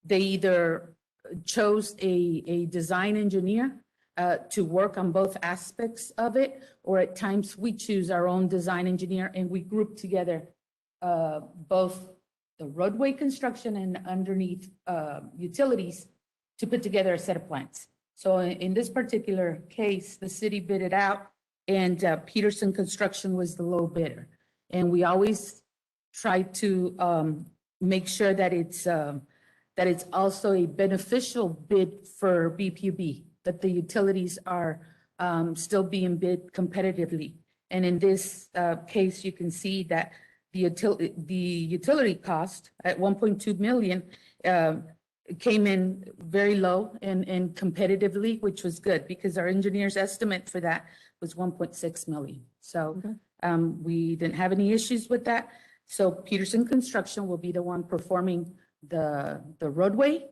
Speaker 15: they either chose a design engineer to work on both aspects of it, or at times we choose our own design engineer and we group together both the roadway construction and underneath utilities to put together a set of plans. So in this particular case, the city bid it out, and Peterson Construction was the low bidder. And we always try to make sure that it's also a beneficial bid for BPUB, that the utilities are still being bid competitively. And in this case, you can see that the utility cost at 1.2 million came in very low and competitively, which was good because our engineer's estimate for that was 1.6 million. So we didn't have any issues with that. So Peterson Construction will be the one performing the roadway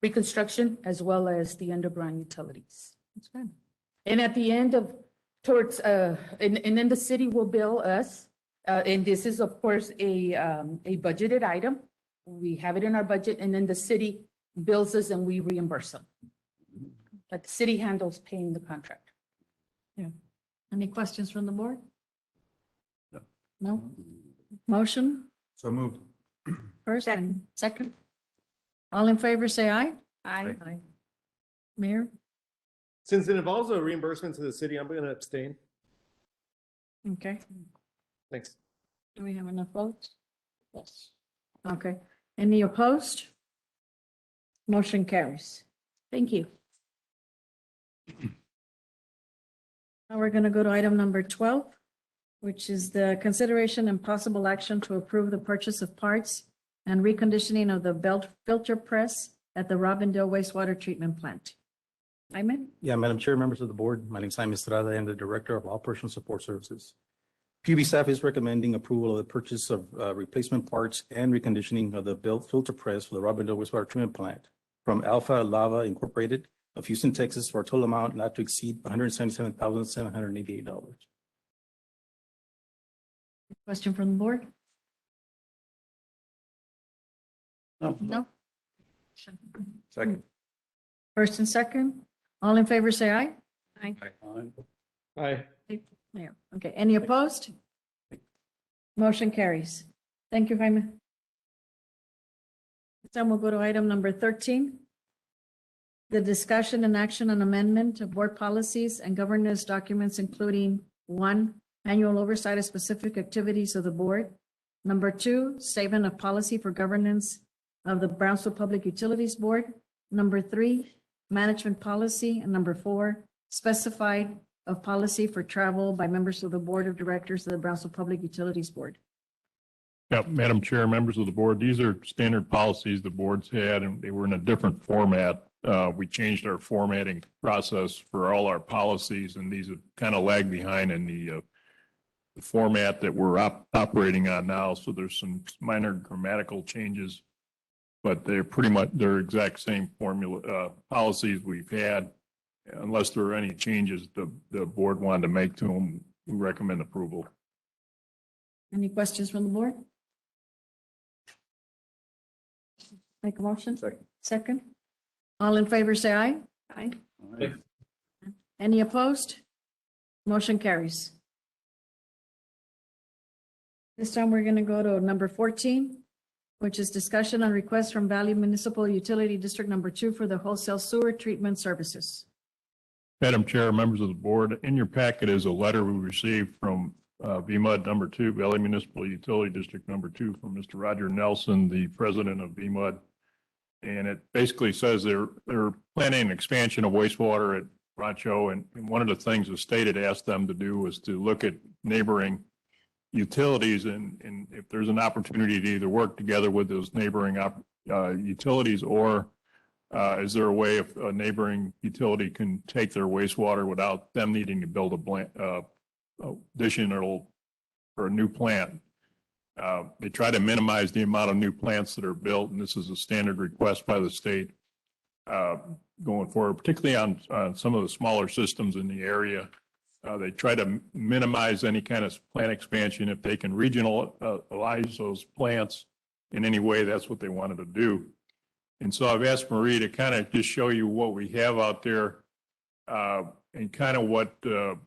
Speaker 15: reconstruction as well as the underground utilities.
Speaker 1: That's good.
Speaker 15: And at the end of and then the city will bill us. And this is, of course, a budgeted item. We have it in our budget, and then the city bills us and we reimburse them. But the city handles paying the contract.
Speaker 1: Yeah. Any questions from the board? No? Motion,
Speaker 9: So moved.
Speaker 1: first and second? All in favor, say aye.
Speaker 2: Aye.
Speaker 1: Mayor?
Speaker 10: Since it involves a reimbursement to the city, I'm going to abstain.
Speaker 1: Okay.
Speaker 10: Thanks.
Speaker 1: Do we have enough votes? Yes. Okay. Any opposed? Motion carries. Thank you. Now we're going to go to item number 12, which is the consideration and possible action to approve the purchase of parts and reconditioning of the belt filter press at the Robindale wastewater treatment plant. Ayman?
Speaker 16: Yeah, Madam Chair, members of the board, my name is Jaime Estrada. I'm the Director of Operational Support Services. PUB staff is recommending approval of the purchase of replacement parts and reconditioning of the belt filter press for the Robindale wastewater treatment plant from Alpha Lava Incorporated of Houston, Texas, for a total amount not to exceed $177,788.
Speaker 1: Question from the board? No?
Speaker 9: Second.
Speaker 1: First and second? All in favor, say aye.
Speaker 2: Aye.
Speaker 10: Aye.
Speaker 1: Yeah. Okay. Any opposed? Motion carries. Thank you, Jaime. Then we'll go to item number 13. The discussion and action on amendment of board policies and governance documents, including 1, annual oversight of specific activities of the board. Number 2, statement of policy for governance of the Brownsville Public Utilities Board. Number 3, management policy. And number 4, specified of policy for travel by members of the Board of Directors of the Brownsville Public Utilities Board.
Speaker 4: Yeah, Madam Chair, members of the board, these are standard policies the boards had, and they were in a different format. We changed our formatting process for all our policies, and these have kind of lagged behind in the format that we're operating on now. So there's some minor grammatical changes, but they're pretty much they're exact same formula policies we've had. Unless there are any changes the board wanted to make to them, we recommend approval.
Speaker 1: Any questions from the board? Make a motion?
Speaker 9: Second.
Speaker 1: Second? All in favor, say aye. Aye. Any opposed? Motion carries. This time we're going to go to number 14, which is discussion on request from Valley Municipal Utility District Number 2 for the wholesale sewer treatment services.
Speaker 4: Madam Chair, members of the board, in your packet is a letter we received from VMUD number 2, Valley Municipal Utility District number 2, from Mr. Roger Nelson, the president of VMUD. And it basically says they're planning an expansion of wastewater at Rancho. And one of the things the state had asked them to do was to look at neighboring utilities and if there's an opportunity to either work together with those neighboring utilities, or is there a way if a neighboring utility can take their wastewater without them needing to build additional or a new plant? They try to minimize the amount of new plants that are built, and this is a standard request by the state going forward, particularly on some of the smaller systems in the area. They try to minimize any kind of plant expansion. If they can regionalize those plants in any way, that's what they wanted to do. And so I've asked Marie to kind of just show you what we have out there and kind of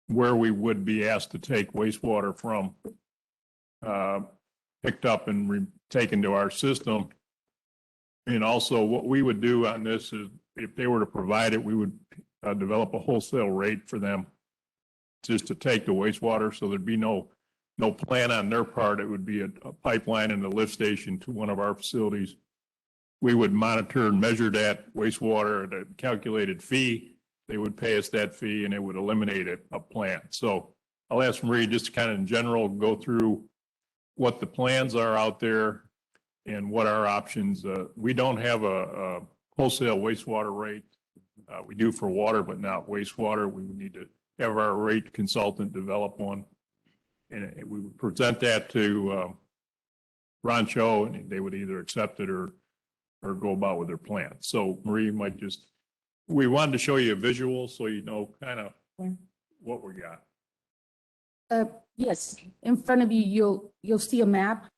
Speaker 4: where we would be asked to take wastewater from, picked up and taken to our system. And also what we would do on this is if they were to provide it, we would develop a wholesale rate for them just to take the wastewater. So there'd be no plan on their part. It would be a pipeline and a lift station to one of our facilities. We would monitor and measure that wastewater at a calculated fee. They would pay us that fee and it would eliminate a plant. So I'll ask Marie just to kind of in general go through what the plans are out there and what our options. We don't have a wholesale wastewater rate. We do for water, but not wastewater. We would need to have our rate consultant develop one. And we would present that to Rancho, and they would either accept it or go about with their plan. So Marie might we wanted to show you a visual so you know kind of what we got.
Speaker 15: Yes, in front of you, you'll see a map,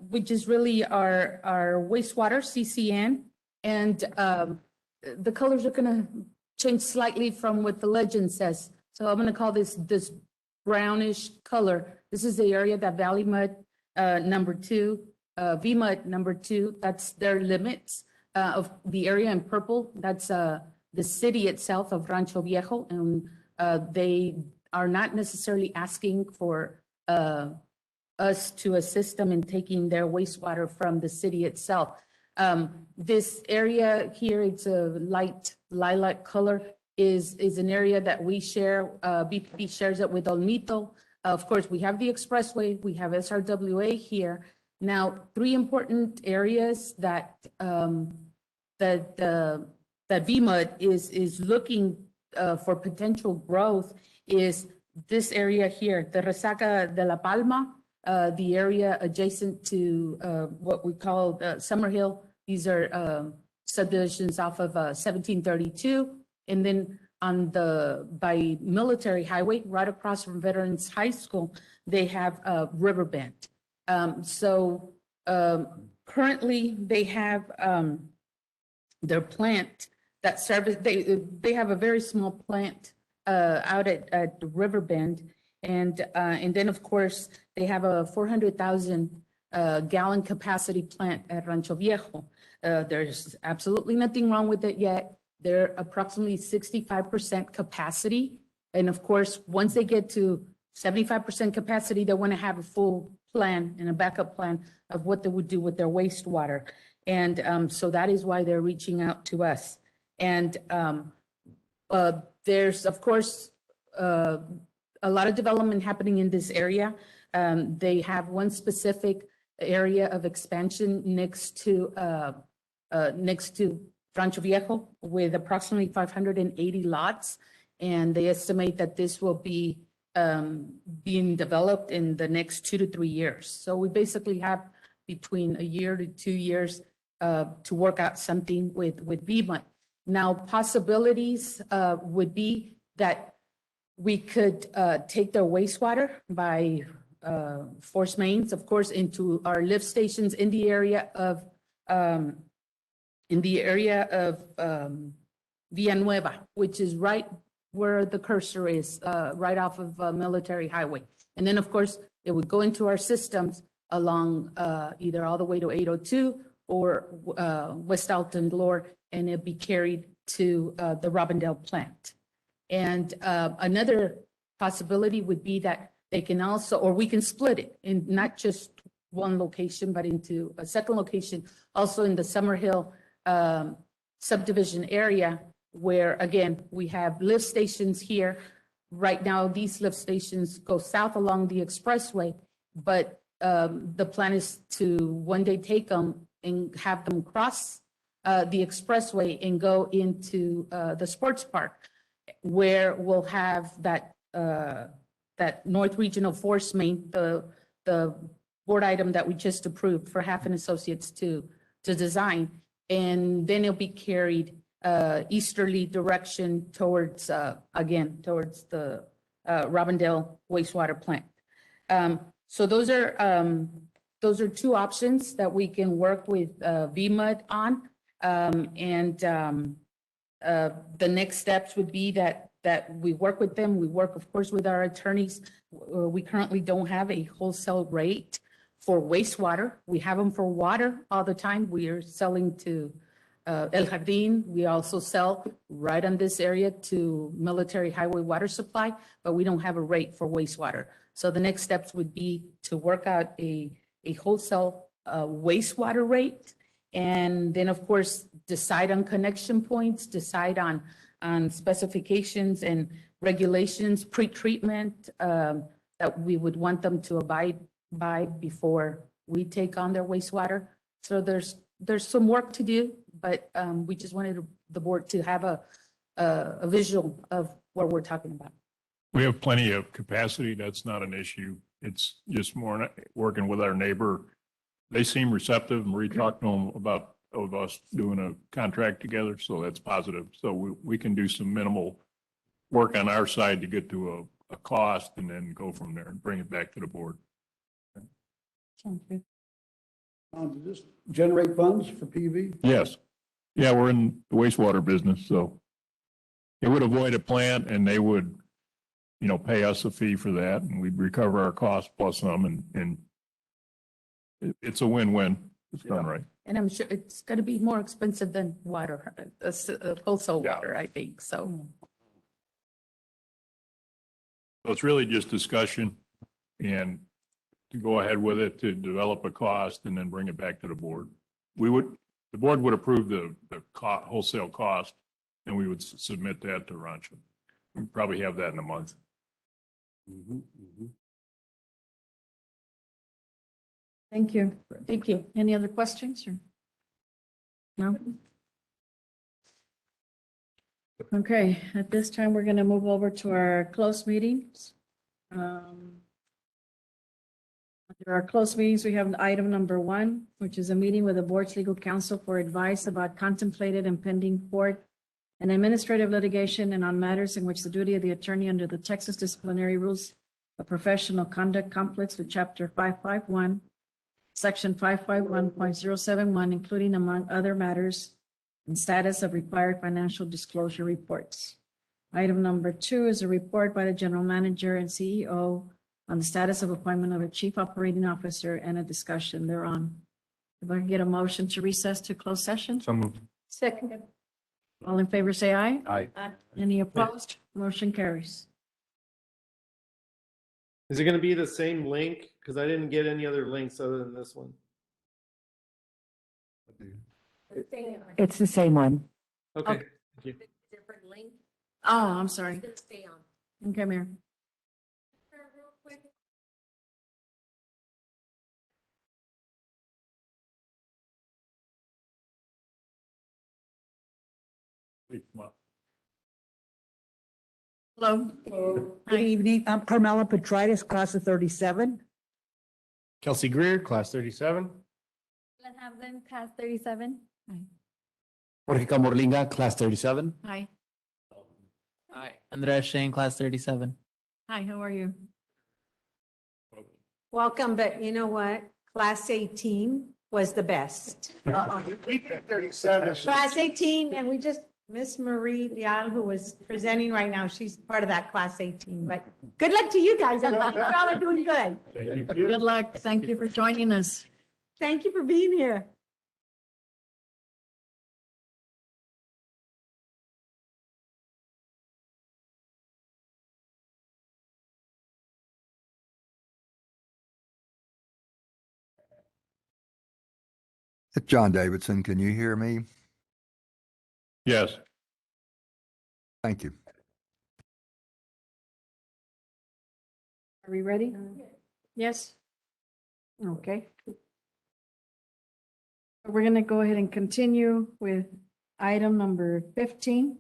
Speaker 15: which is really our wastewater CCN. And the colors are gonna change slightly from what the legend says. So I'm gonna call this brownish color. This is the area that Valley Mud number 2, VMUD number 2, that's their limits of the area in purple. That's the city itself of Rancho Viejo. And they are not necessarily asking for us to assist them in taking their wastewater from the city itself. This area here, it's a light lilac color, is an area that we share. BPP shares it with Olmito. Of course, we have the expressway, we have SRWA here. Now, 3 important areas that that VMUD is looking for potential growth is this area here, the Resaca de la Palma, the area adjacent to what we call Summerhill. These are subdivisions off of 1732. And then by Military Highway, right across from Veterans High School, they have Riverbend. So currently they have their plant that service, they have a very small plant out at Riverbend. And then of course, they have a 400,000 gallon capacity plant at Rancho Viejo. There's absolutely nothing wrong with it yet. They're approximately 65% capacity. And of course, once they get to 75% capacity, they want to have a full plan and a backup plan of what they would do with their wastewater. And so that is why they're reaching out to us. And there's, of course, a lot of development happening in this area. They have one specific area of expansion next to Rancho Viejo with approximately 580 lots. And they estimate that this will be being developed in the next 2 to 3 years. So we basically have between a year to 2 years to work out something with VMUD. Now, possibilities would be that we could take their wastewater by force mains, of course, into our lift stations in the area of in the area of Villanueva, which is right where the cursor is, right off of Military Highway. And then, of course, it would go into our systems along either all the way to 802 or West Alton Lore, and it'd be carried to the Robindale plant. And another possibility would be that they can also, or we can split it in not just one location, but into a second location, also in the Summerhill subdivision area, where again, we have lift stations here. Right now, these lift stations go south along the expressway, but the plan is to one day take them and have them cross the expressway and go into the sports park, where we'll have that North Regional Force Main, the board item that we just approved for Half and Associates to design, and then it'll be carried easterly direction towards again towards the Robindale wastewater plant. So those are two options that we can work with VMUD on, and the next steps would be that we work with them. We work, of course, with our attorneys. We currently don't have a wholesale rate for wastewater. We have them for water all the time. We are selling to El Jardín. We also sell right on this area to Military Highway Water Supply, but we don't have a rate for wastewater. So the next steps would be to work out a wholesale wastewater rate, and then, of course, decide on connection points, decide on specifications and regulations, pre-treatment that we would want them to abide by before we take on their wastewater. So there's some work to do, but we just wanted the board to have a visual of what we're talking about.
Speaker 4: We have plenty of capacity. That's not an issue. It's just more working with our neighbor. They seem receptive. Marie talked to them about of us doing a contract together, so that's positive. So we can do some minimal work on our side to get to a cost and then go from there and bring it back to the board.
Speaker 1: Sounds good.
Speaker 6: Does this generate funds for PUB?
Speaker 4: Yes. Yeah, we're in the wastewater business, so it would avoid a plant and they would, pay us a fee for that, and we'd recover our costs plus some, and it's a win-win. It's done right.
Speaker 15: And I'm sure it's going to be more expensive than water, wholesale water, I think, so.
Speaker 4: So it's really just discussion and to go ahead with it, to develop a cost and then bring it back to the board. The board would approve the wholesale cost, and we would submit that to Rancho. We probably have that in a month.
Speaker 1: Thank you.
Speaker 15: Thank you.
Speaker 1: Any other questions or? No? Okay, at this time, we're going to move over to our closed meetings. Under our closed meetings, we have item number 1, which is a meeting with the board's legal counsel for advice about contemplated and pending court and administrative litigation and on matters in which the duty of the attorney under the Texas Disciplinary Rules of Professional Conduct conflicts with Chapter 551, Section 551.071, including among other matters and status of required financial disclosure reports. Item number 2 is a report by the general manager and CEO on the status of appointment of a chief operating officer and a discussion thereon. If I can get a motion to recess to closed session?
Speaker 4: So moved.
Speaker 1: Second. All in favor, say aye.
Speaker 10: Aye.
Speaker 1: Any opposed? Motion carries.
Speaker 10: Is it going to be the same link? Because I didn't get any other links other than this one.
Speaker 14: It's the same one.
Speaker 10: Okay. Thank you.
Speaker 1: Different link? Oh, I'm sorry. Stay on. Okay, Mayor. Hello.
Speaker 17: Good evening. I'm Carmela Petrides, class of 37.
Speaker 3: Kelsey Greer, class 37.
Speaker 18: Glenn Havden, class 37.
Speaker 19: Jorge Camorlinga, class 37.
Speaker 1: Hi.
Speaker 19: Hi. Andrea Shane, class 37.
Speaker 1: Hi, how are you?
Speaker 2: Welcome, but you know what? Class 18 was the best.
Speaker 3: 37.
Speaker 2: Class 18, and we just, Miss Marie Leal, who was presenting right now, she's part of that class 18, but good luck to you guys. I think you all are doing good.
Speaker 1: Good luck. Thank you for joining us.
Speaker 2: Thank you for being here.
Speaker 20: It's John Davidson. Can you hear me?
Speaker 4: Yes.
Speaker 20: Thank you.
Speaker 1: Are we ready? Yes? Okay. We're going to go ahead and continue with item number 15,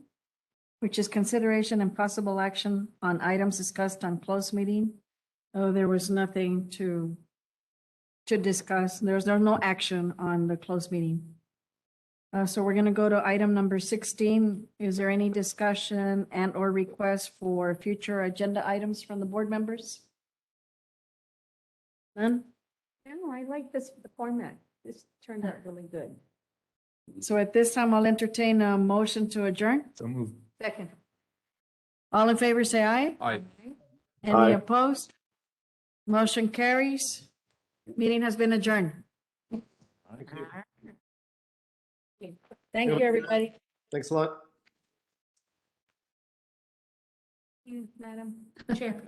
Speaker 1: which is consideration and possible action on items discussed on closed meeting. Oh, there was nothing to discuss. There's no action on the closed meeting. So we're going to go to item number 16. Is there any discussion and or request for future agenda items from the board members? None?
Speaker 2: No, I like this, the format. This turned out really good.
Speaker 1: So at this time, I'll entertain a motion to adjourn.
Speaker 9: So move.
Speaker 2: Second.
Speaker 1: All in favor, say aye.
Speaker 9: Aye.
Speaker 1: Any
Speaker 3: Aye.
Speaker 1: opposed? Motion carries. Meeting has been adjourned. Thank you, everybody.
Speaker 10: Thanks a lot.
Speaker 2: You, Madam Chair.